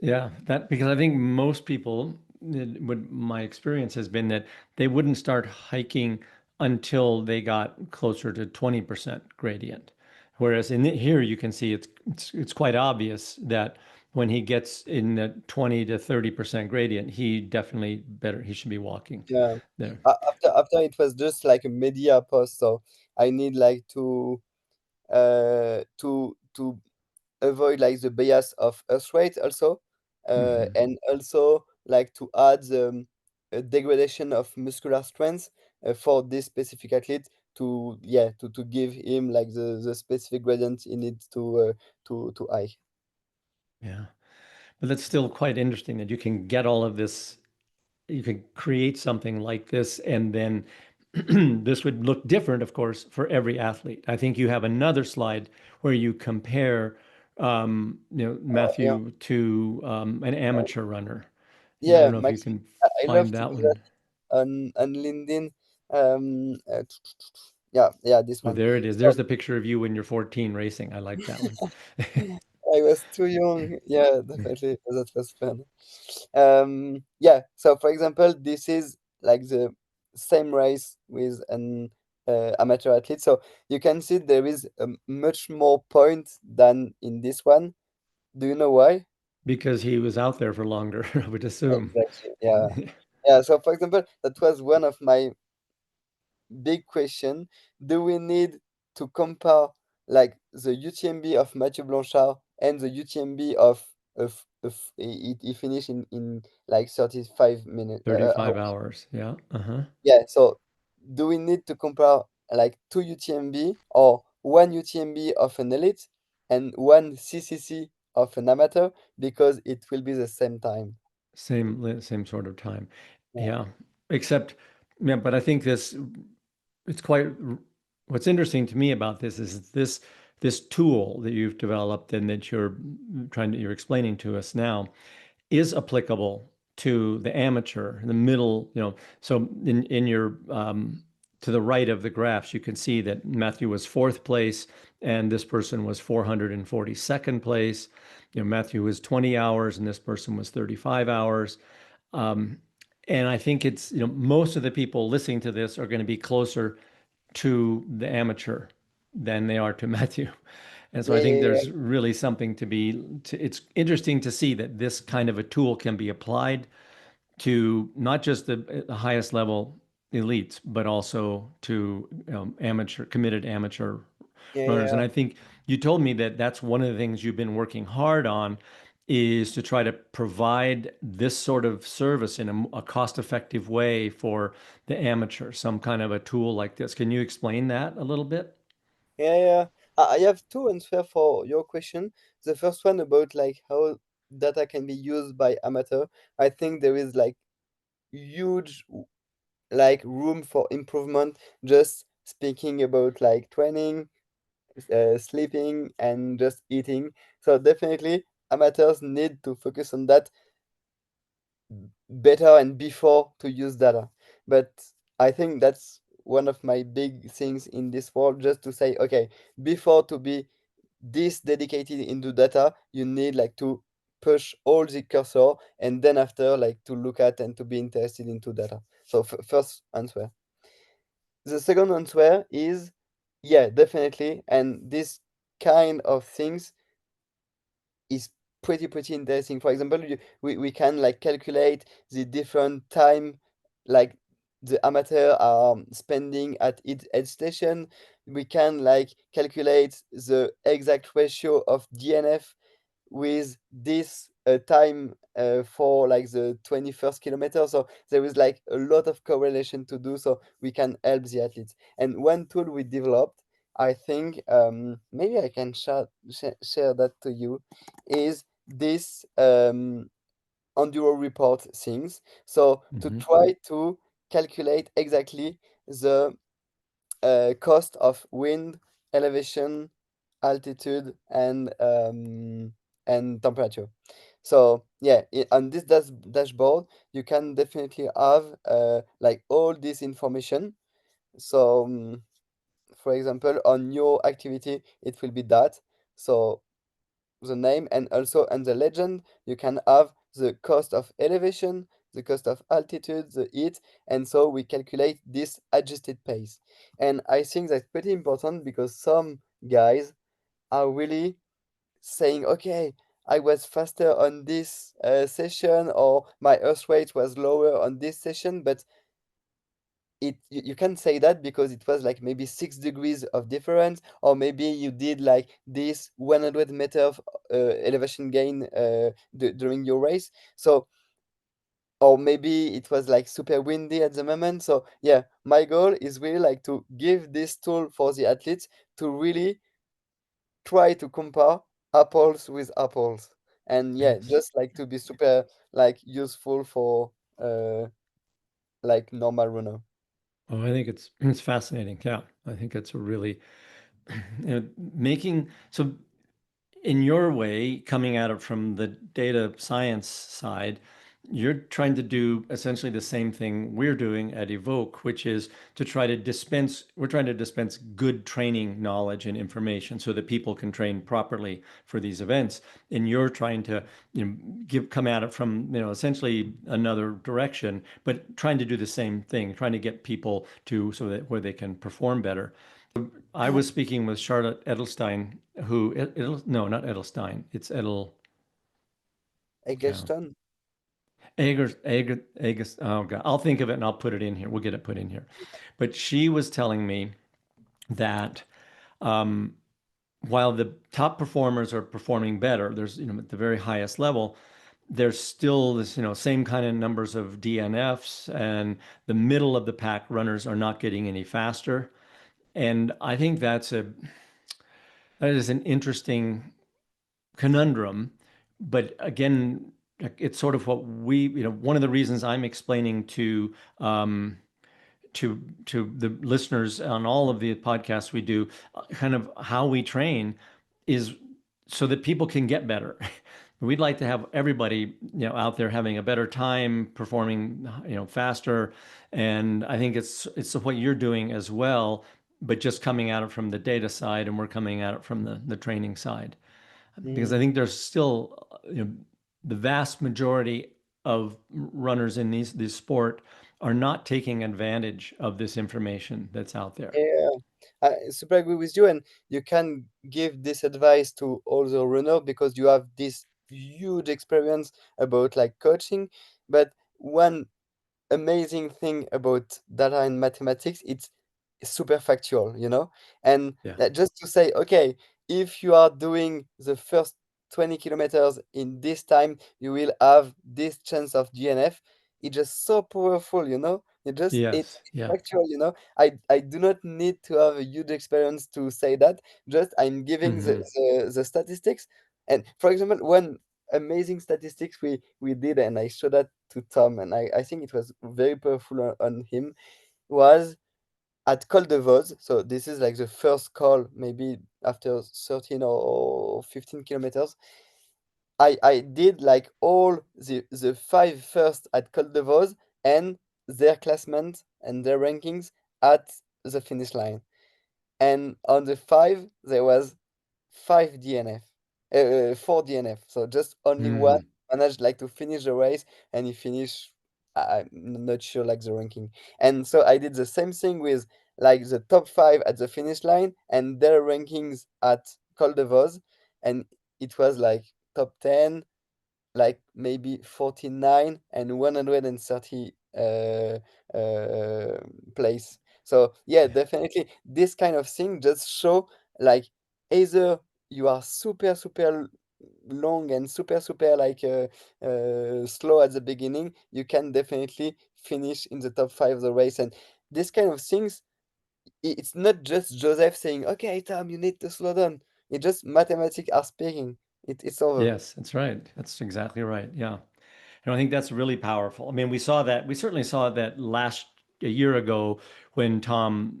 Yeah, that because I think most people, my experience has been that they wouldn't start hiking until they got closer to 20% gradient. Whereas here you can see it's quite obvious that when he gets in the 20 to 30% gradient, he should be walking Yeah. there. After it was just like a media post, so I need like to avoid like the bias of earth rate also, Hmm. and also like to add a degradation of muscular strength for this specific athlete to give him like the specific gradient he needs to high. Yeah, but that's still quite interesting that you can get all of this. You can create something like this, and then this would look different, of course, for every athlete. I think you have another slide where you compare, Yeah. Matthew to an Uh, amateur runner. Yeah, I don't Yeah, know if you Max, can I love find to that do that one. on LinkedIn. Yeah, this Oh, one. there it is. So There's the picture of you when you're 14 racing. I like that one. I was too young. Yeah, definitely. That was fun. Yeah. So for example, this is like the same race with an amateur athlete. So you can see there is a much more point than in this one. Do you know why? Because he was out there for longer, I would assume. Exactly. Yeah. Yeah. So for example, that was one of my big question. Do we need to compare like the UTMB of Mathieu Blanchard and the UTMB of he finished in like 35 minutes 35 hours? hours. Yeah. Uh-huh. Yeah, so do we need to compare like two UTMB or one UTMB of an elite and one CCC of an amateur because it will be the same time? Same sort of time. Yeah, Yeah. Except, yeah, but I think it's quite what's interesting to me about this is this tool that you've developed and that you're explaining to us now is applicable to the amateur, the middle, so in your to the right of the graphs, you can see that Matthew was fourth place and this person was 442nd place. Matthew was 20 hours and this person was 35 hours. Um, and I think it's, most of the people listening to this are going to be closer to the amateur than they are to Matthew. And so I Yeah, think yeah, there's really something it's interesting to see that this kind of a tool can be applied to not just the highest level elites, but also to committed amateur yeah, runners. And yeah, I think you told me that that's one of the things you've been working hard on is to try to provide this sort of service in a cost-effective way for the amateur, some kind of a tool like this. Can you explain that a little bit? yeah, yeah. I have two answers for your question. The first one about like how data can be used by amateur. I think there is like huge like room for improvement just speaking about like training, sleeping, and just eating. So definitely amateurs need to focus on that better and before to use data. But I think that's one of my big things in this world, just to say, okay, before to be this dedicated into data, you need like to push all the cursor, and then after like to look at and to be interested into data. So first answer. The second answer is, yeah, definitely. And this kind of things is pretty interesting. For example, we can like calculate the different time like the amateur are spending at each aid station. We can like calculate the exact ratio of DNF with this time for like the 21st kilometer. So there is like a lot of correlation to do, so we can help the athletes. And one tool we developed, I think maybe I can share that to you, is this Enduraw report things. So to Hmm. try to calculate exactly the cost of wind, elevation, altitude, and temperature. So yeah, on this dashboard, you can definitely have like all this information. So for example, on your activity, it will be that. So the name, and also on the legend you can have the cost of elevation, the cost of altitude, the heat, and so we calculate this adjusted pace. And I think that's pretty important because some guys are really saying, okay, I was faster on this session, or my earth rate was lower on this session, but you can't say that because it was like maybe 6 degrees of difference, or maybe you did like this 100-meter of, elevation gain during your race. So, or maybe it was like super windy at the moment. So yeah, my goal is really like to give this tool for the athletes to really try to compare apples with apples, and yeah, Thanks. just like to be super like useful for uh like normal runner. Oh, I think it's fascinating. Yeah, I think it's a really making so in your way, coming at it from the data science side, you're trying to do essentially the same thing we're doing at Evoke, which is we're trying to dispense good training knowledge and information so that people can train properly for these events. And you're trying to, come at it from, essentially another direction, but trying to do the same thing, trying to get people to so that where they can perform better. I was speaking with Charlotte Edelstein, no, not Edelstein. It's yeah. Eggers. Agers. Oh God, I'll think of it and I'll put it in here. We'll get it put in here. But she was telling me that um, while the top performers are performing better, there's, at the very highest level, there's still this, same kind of numbers of DNFs, and the middle of the pack runners are not getting any faster. And I think that is an interesting conundrum. But again, it's sort of what one of the reasons I'm explaining to the listeners on all of the podcasts we do, kind of how we train is so that people can get better. We'd like to have everybody, out there having a better time, performing, faster. And I think it's what you're doing as well, but just coming at it from the data side, and we're coming at it from the training side, because I Mm. think there's still, the vast majority of runners in this sport are not taking advantage of this information that's out there. Yeah, I super agree with you, and you can give this advice to all the runner because you have this huge experience about like coaching. But one amazing thing about data and mathematics, it's super factual, you know? And Yeah. just to say, okay, if you are doing the first 20 kilometers in this time, you will have this chance of DNF. It's just so powerful, you know? Yes. It's Yeah. factual, you know? I do not need to have a huge experience to say that. Just I'm giving Hmm. the statistics. And for example, one amazing statistics we did, and I showed that to Tom, and I think it was very powerful on him, was at Col de Vos. So this is like the first call, maybe after 13 or 15 kilometers. I did like all the five first at Col de Vos and their classment and their rankings at the finish line. And on the five, there was five DNF, four DNF. So just only one Mm. managed like to finish the race, and he finished. I'm not sure like the ranking. And so I did the same thing with like the top five at the finish line and their rankings at Col de Vos, and it was like top 10, like maybe 49 and 130 uh, place. So yeah, Yeah. definitely this kind of thing just show like either you are long and super like slow at the beginning, you can definitely finish in the top five of the race. And this kind of things, it's not just Joseph saying, okay, Tom, you need to slow down. It's just mathematics are speaking. It's over. Yes, that's right. That's exactly right. Yeah. And I think that's really powerful. I mean, we certainly saw that a year ago when Tom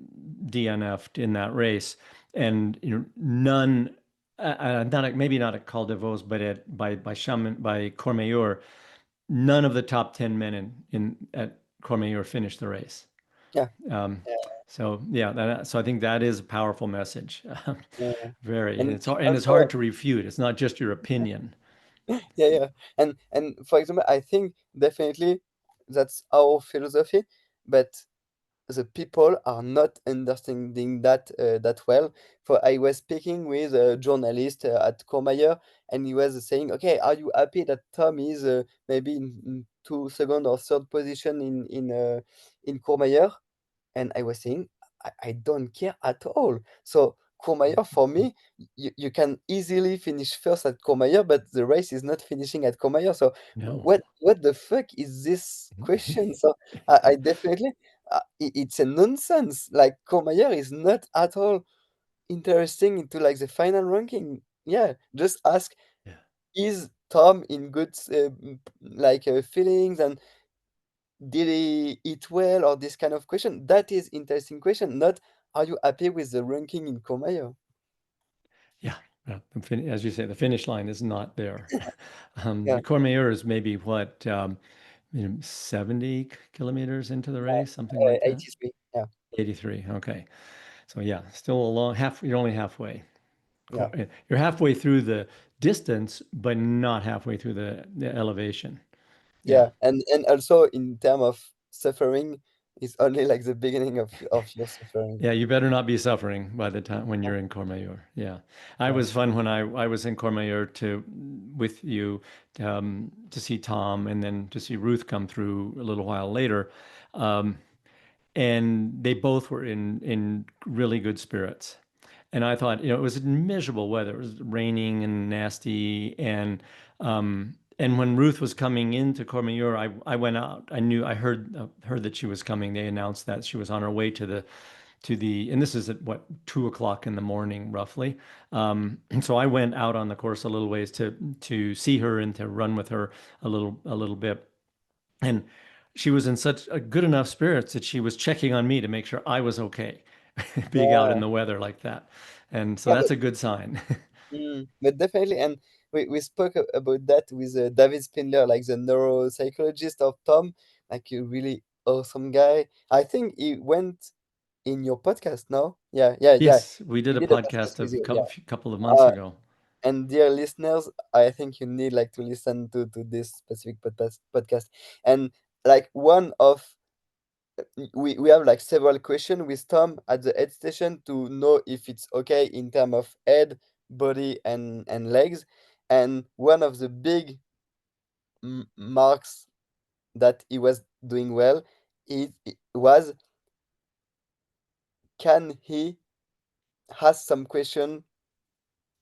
DNF'd in that race, and none, not maybe not at Col de Vos, but by Courmayeur, none of the top 10 men in at Courmayeur finished the race. Yeah. Um, so yeah, so I think that is a powerful message. Yeah. Very, and And it's also, hard to refute. It's not just your opinion. yeah, yeah. And for example, I think definitely that's our philosophy, but the people are not understanding that that well. For I was speaking with a journalist at Courmayeur, and he was saying, "Okay, are you happy that Tom is maybe in two second or third position in Courmayeur?" And I was saying, I don't care at all. So Courmayeur, for me, you can easily finish first at Courmayeur, but the race is not finishing at Courmayeur. So No. what the fuck is this question? So I definitely, it's a nonsense. Like Courmayeur is not at all interesting into like the final ranking. Yeah, just ask, Yeah. is Tom in good like feelings, and did he eat well, or this kind of question? That is interesting question, not are you happy with the ranking in Courmayeur? Yeah, yeah. As you say, the finish line is not there. Yeah, Courmayeur is maybe what, 70 kilometers into the race, something like that. 83. Yeah, 83. Okay. So yeah, still a long half. You're only halfway. yeah, You're halfway through the distance, but not halfway through the elevation. Yeah. yeah. And also in term of suffering, it's only like the beginning of your suffering. Yeah, you better not be suffering by the time when you're in Courmayeur. Yeah, I Yeah, was fun when I was in Courmayeur to with you to see Tom and then to see Ruth come through a little while later, um, and they both were in really good spirits. And I thought, it was miserable weather. It was raining and nasty, and when Ruth was coming into Courmayeur, I went out. I heard that she was coming. They announced that she was on her way and this is at what, 2 o'clock in the morning, roughly. And so I went out on the course a little ways to see her and to run with her a little bit. And she was in such a good enough spirits that she was checking on me to make sure I was okay, being out in yeah, the weather like that. And so yeah. that's a good sign. But definitely, and we spoke about that with David Spindler, like the neuropsychologist of Tom, like a really awesome guy. I think he went in your podcast, no? Yeah, yeah, yeah. Yes, we did He a did a podcast podcast with a you, yeah. couple of months Uh, ago. and dear listeners, I think you need like to listen to this specific podcast. And like one of we have like several questions with Tom at the head station to know if it's okay in terms of head, body, and legs. And one of the big marks that he was doing well it was, can he ask some question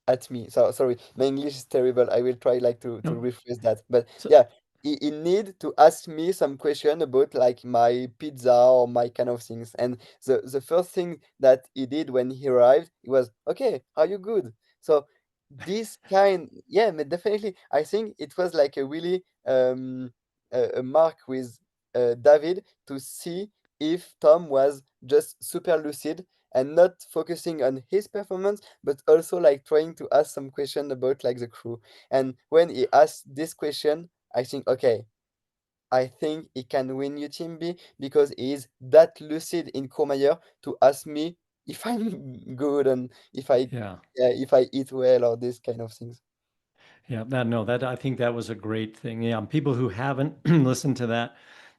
at me. So sorry, my English is terrible. I will try like to No. rephrase that. But So yeah, he need to ask me some question about like my pizza or my kind of things. And the first thing that he did when he arrived, he was, okay, are you good? So this kind, yeah, but definitely, I think it was like a really a mark with David to see if Tom was just super lucid and not focusing on his performance, but also like trying to ask some question about like the crew. And when he asked this question, I think, okay, I think he can win UTMB because he is that lucid in Courmayeur to ask me if I'm good and yeah. if I eat well or this kind of things. Yeah, that no, that I think that was a great thing. Yeah, people who haven't listened to that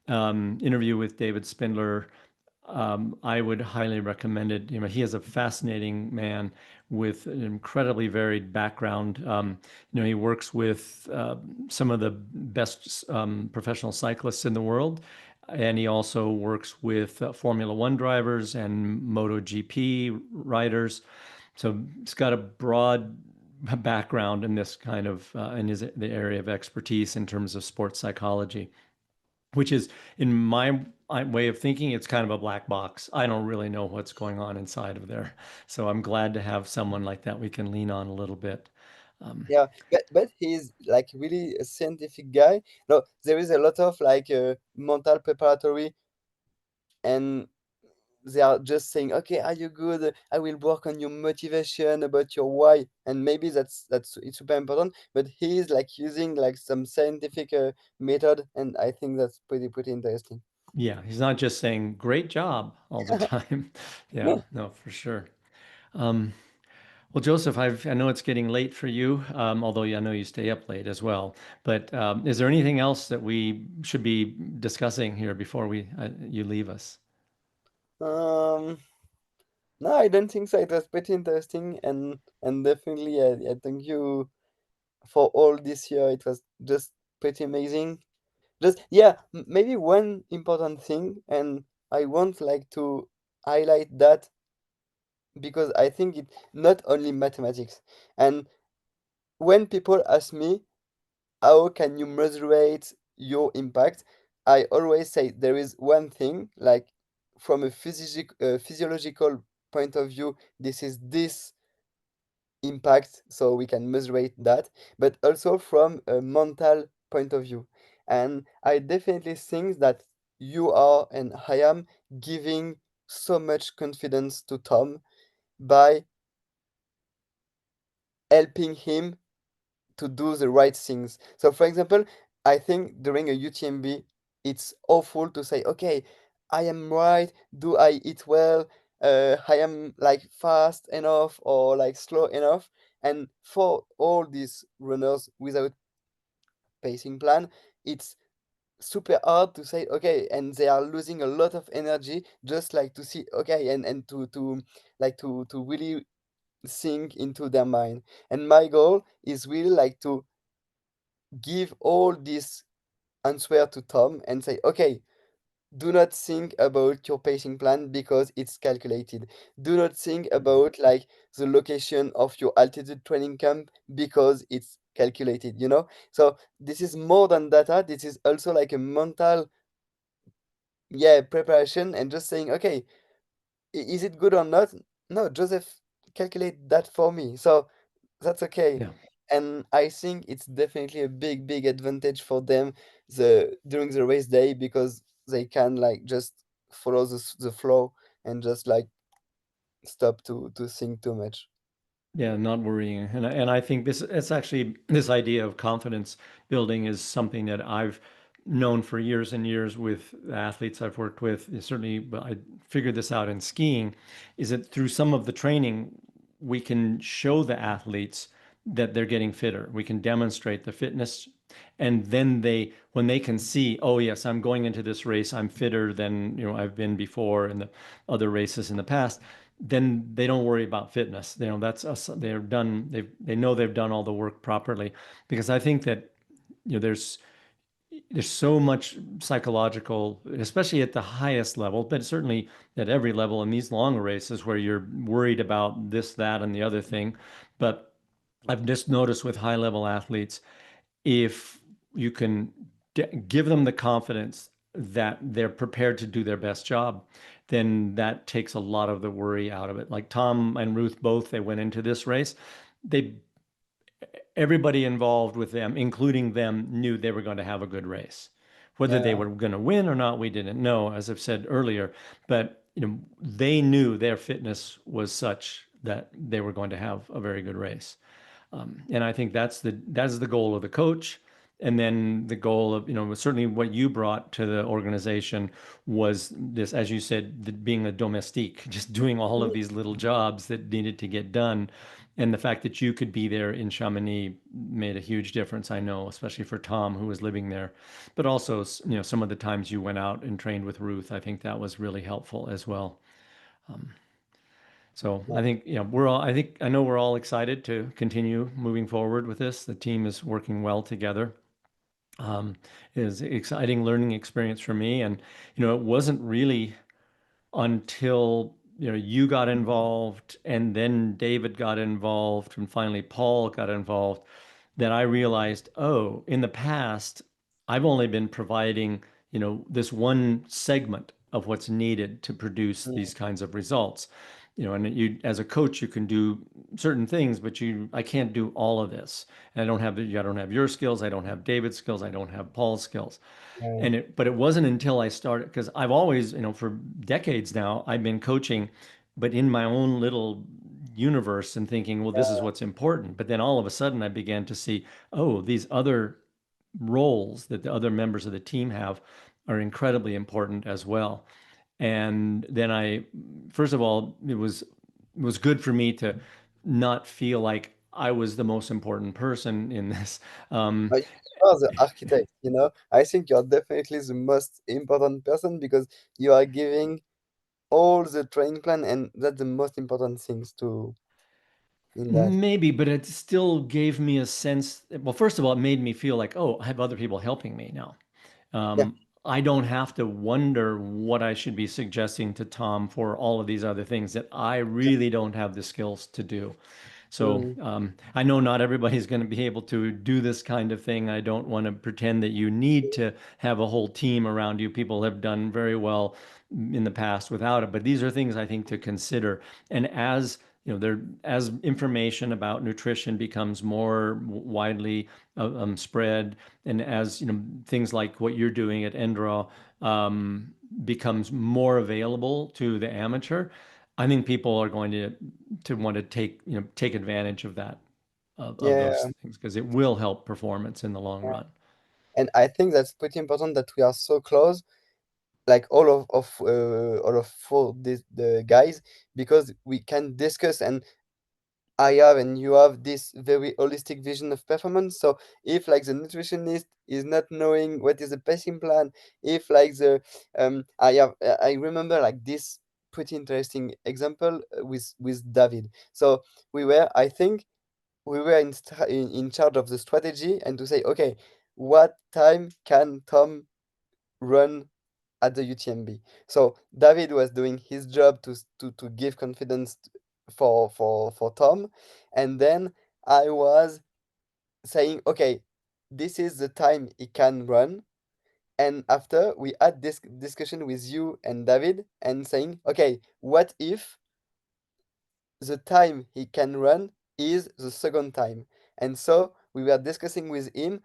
interview with David Spindler, I would highly recommend it. You know, he is a fascinating man with an incredibly varied background. You know, he works with some of the best professional cyclists in the world, and he also works with Formula One drivers and MotoGP riders. So he's got a broad background in this kind of in his the area of expertise in terms of sports psychology, which is in my way of thinking, it's kind of a black box. I don't really know what's going on inside of there. So I'm glad to have someone like that we can lean on a little bit. Um, Yeah, but he's like really a scientific guy. No, there is a lot of like mental preparatory, and they are just saying, okay, are you good? I will work on your motivation about your why, and maybe that's it's super important. But he's like using like some scientific method, and I think that's pretty interesting. yeah, he's not just saying great job all the time. Yeah, no, for sure. Um, well, Joseph, I know it's getting late for you, although I know you stay up late as well. But is there anything else that we should be discussing here before you leave us? um, no, I don't think so. It was pretty interesting, and definitely, I thank you for all this year. It was just pretty amazing. Just yeah, maybe one important thing, and I want like to highlight that because I think it not only mathematics. And when people ask me how can you measure your impact, I always say there is one thing like from a physiological point of view, this is this impact, so we can measure that, but also from a mental point of view. And I definitely think that you are and I am giving so much confidence to Tom by helping him to do the right things. So, for example, I think during a UTMB, it's awful to say, okay, I am right. Do I eat well? I am like fast enough or like slow enough. And for all these runners without pacing plan, it's super hard to say, okay, and they are losing a lot of energy just like to see, okay, and to like to really sink into their mind. And my goal is really like to give all this answer to Tom and say, okay, do not think about your pacing plan because it's calculated. Do not think about like the location of your altitude training camp because it's calculated, you know? So this is more than data. This is also like a mental, yeah, preparation and just saying, okay, is it good or not? No, Joseph calculate that for me. So that's okay. Yeah. And I think it's definitely a big advantage for them during the race day because they can like just follow the flow and just like stop to think too much. Yeah, not worrying. And I think this it's actually this idea of confidence building is something that I've known for years and years with the athletes I've worked with. Certainly, but I figured this out in skiing, is that through some of the training, we can show the athletes that they're getting fitter. We can demonstrate the fitness. And then when they can see, oh yes, I'm going into this race, I'm fitter than, I've been before in the other races in the past, then they don't worry about fitness. That's us. They're done. They know they've done all the work properly, because I think that, there's so much psychological, especially at the highest level, but certainly at every level in these long races where you're worried about this, that, and the other thing. But I've just noticed with high level athletes, if you can give them the confidence that they're prepared to do their best job, then that takes a lot of the worry out of it. Like Tom and Ruth both, they went into this race. They Everybody involved with them, including them, knew they were going to have a good race. Whether they Yeah, were going to win or not, we didn't know, as I've said earlier. But they knew their fitness was such that they were going to have a very good race. And I think that's the goal of the coach. And then the goal of, certainly what you brought to the organization was this, as you said, being a domestique, just doing all of these little jobs that needed to get done. And the fact that you could be there in Chamonix made a huge difference, I know, especially for Tom, who was living there. But also, some of the times you went out and trained with Ruth, I think that was really helpful as well. So yeah, I think, I know we're all excited to continue moving forward with this. The team is working well together. Um, it is an exciting learning experience for me. And, it wasn't really until, you got involved, and then David got involved, and finally Paul got involved, that I realized, oh, in the past, I've only been providing, this one segment of what's needed to produce mm, these kinds of results. And as a coach, you can do certain things, but I can't do all of this. And I don't have your skills. I don't have David's skills. I don't have Paul's skills. yeah, But it wasn't until I started, because I've always, for decades now, I've been coaching, but in my own little universe, and thinking, well, this is yeah, what's important. But then all of a sudden I began to see, oh, these other roles that the other members of the team have are incredibly important as well. And then first of all, it was good for me to not feel like I was the most important person in this. Um, but you are the architect, you know. I think you're definitely the most important person because you are giving all the training plan, and that's the most important things to in that. Maybe, but it still gave me a sense. Well, first of all, it made me feel like, oh, I have other people helping me now. Yeah, I don't have to wonder what I should be suggesting to Tom for all of these other things that I really don't have the skills to do. So mm, I know not everybody's going to be able to do this kind of thing. I don't want to pretend that you need to have a whole team around you. People have done very well in the past without it, but these are things I think to consider. And as information about nutrition becomes more widely spread, and as things like what you're doing at Enduraw becomes more available to the amateur, I think people are going to want to take advantage of that, of those yeah, things, because it will help performance in the long yeah. run. And I think that's pretty important that we are so close, like all of four the guys, because we can discuss, and I have and you have this very holistic vision of performance. So if like the nutritionist is not knowing what is the pacing plan, if like the I remember like this pretty interesting example with David. So I think we were in charge of the strategy and to say, okay, what time can Tom run at the UTMB? So David was doing his job to give confidence for Tom, and then I was saying, okay, this is the time he can run. And after we had this discussion with you and David, and saying, okay, what if the time he can run is the second time? And so we were discussing with him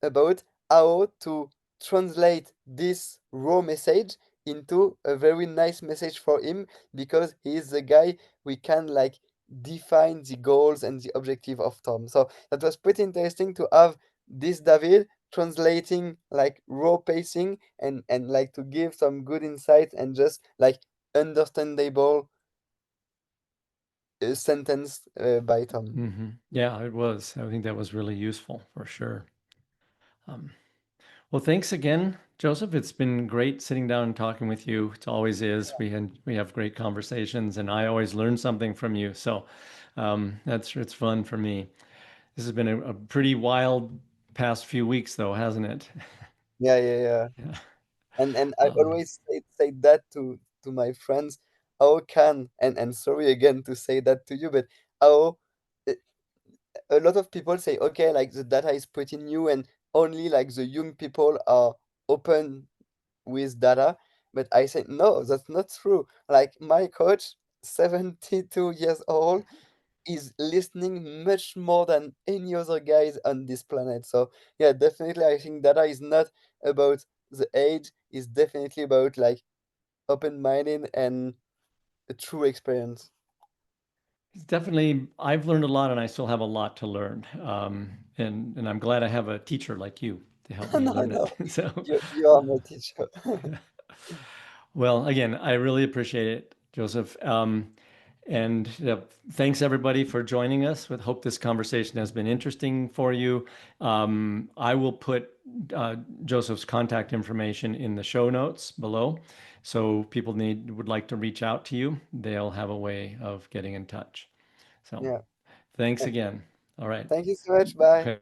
about how to translate this raw message into a very nice message for him, because he is the guy we can like define the goals and the objective of Tom. So that was pretty interesting to have this David translating like raw pacing and like to give some good insight and just like understandable sentence by Tom. Yeah, it was. I think that was really useful for sure. Um, well, thanks again, Joseph. It's been great sitting down and talking with you. It always is. We have great conversations, and I always learn something from you. So that's it's fun for me. This has been a pretty wild past few weeks, though, hasn't it? Yeah, yeah, yeah. Yeah. And I Um, always say that to my friends. How can and sorry again to say that to you, but how uh, a lot of people say, okay, like the data is pretty new and only like the young people are open with data. But I say, no, that's not true. Like my coach, 72 years old, is listening much more than any other guys on this planet. So yeah, definitely I think data is not about the age, it's definitely about like open-minded and a true experience. Definitely, I've learned a lot, and I still have a lot to learn. And I'm glad I have a teacher like you to help me No, learn no, it. So, you are my teacher. well, again, I really appreciate it, Joseph. And thanks everybody for joining us. We hope this conversation has been interesting for you. I will put uh, Joseph's contact information in the show notes below. So people would like to reach out to you, they'll have a way of getting in touch. So Yeah. thanks again. All right. Thank you so much. Bye. Okay.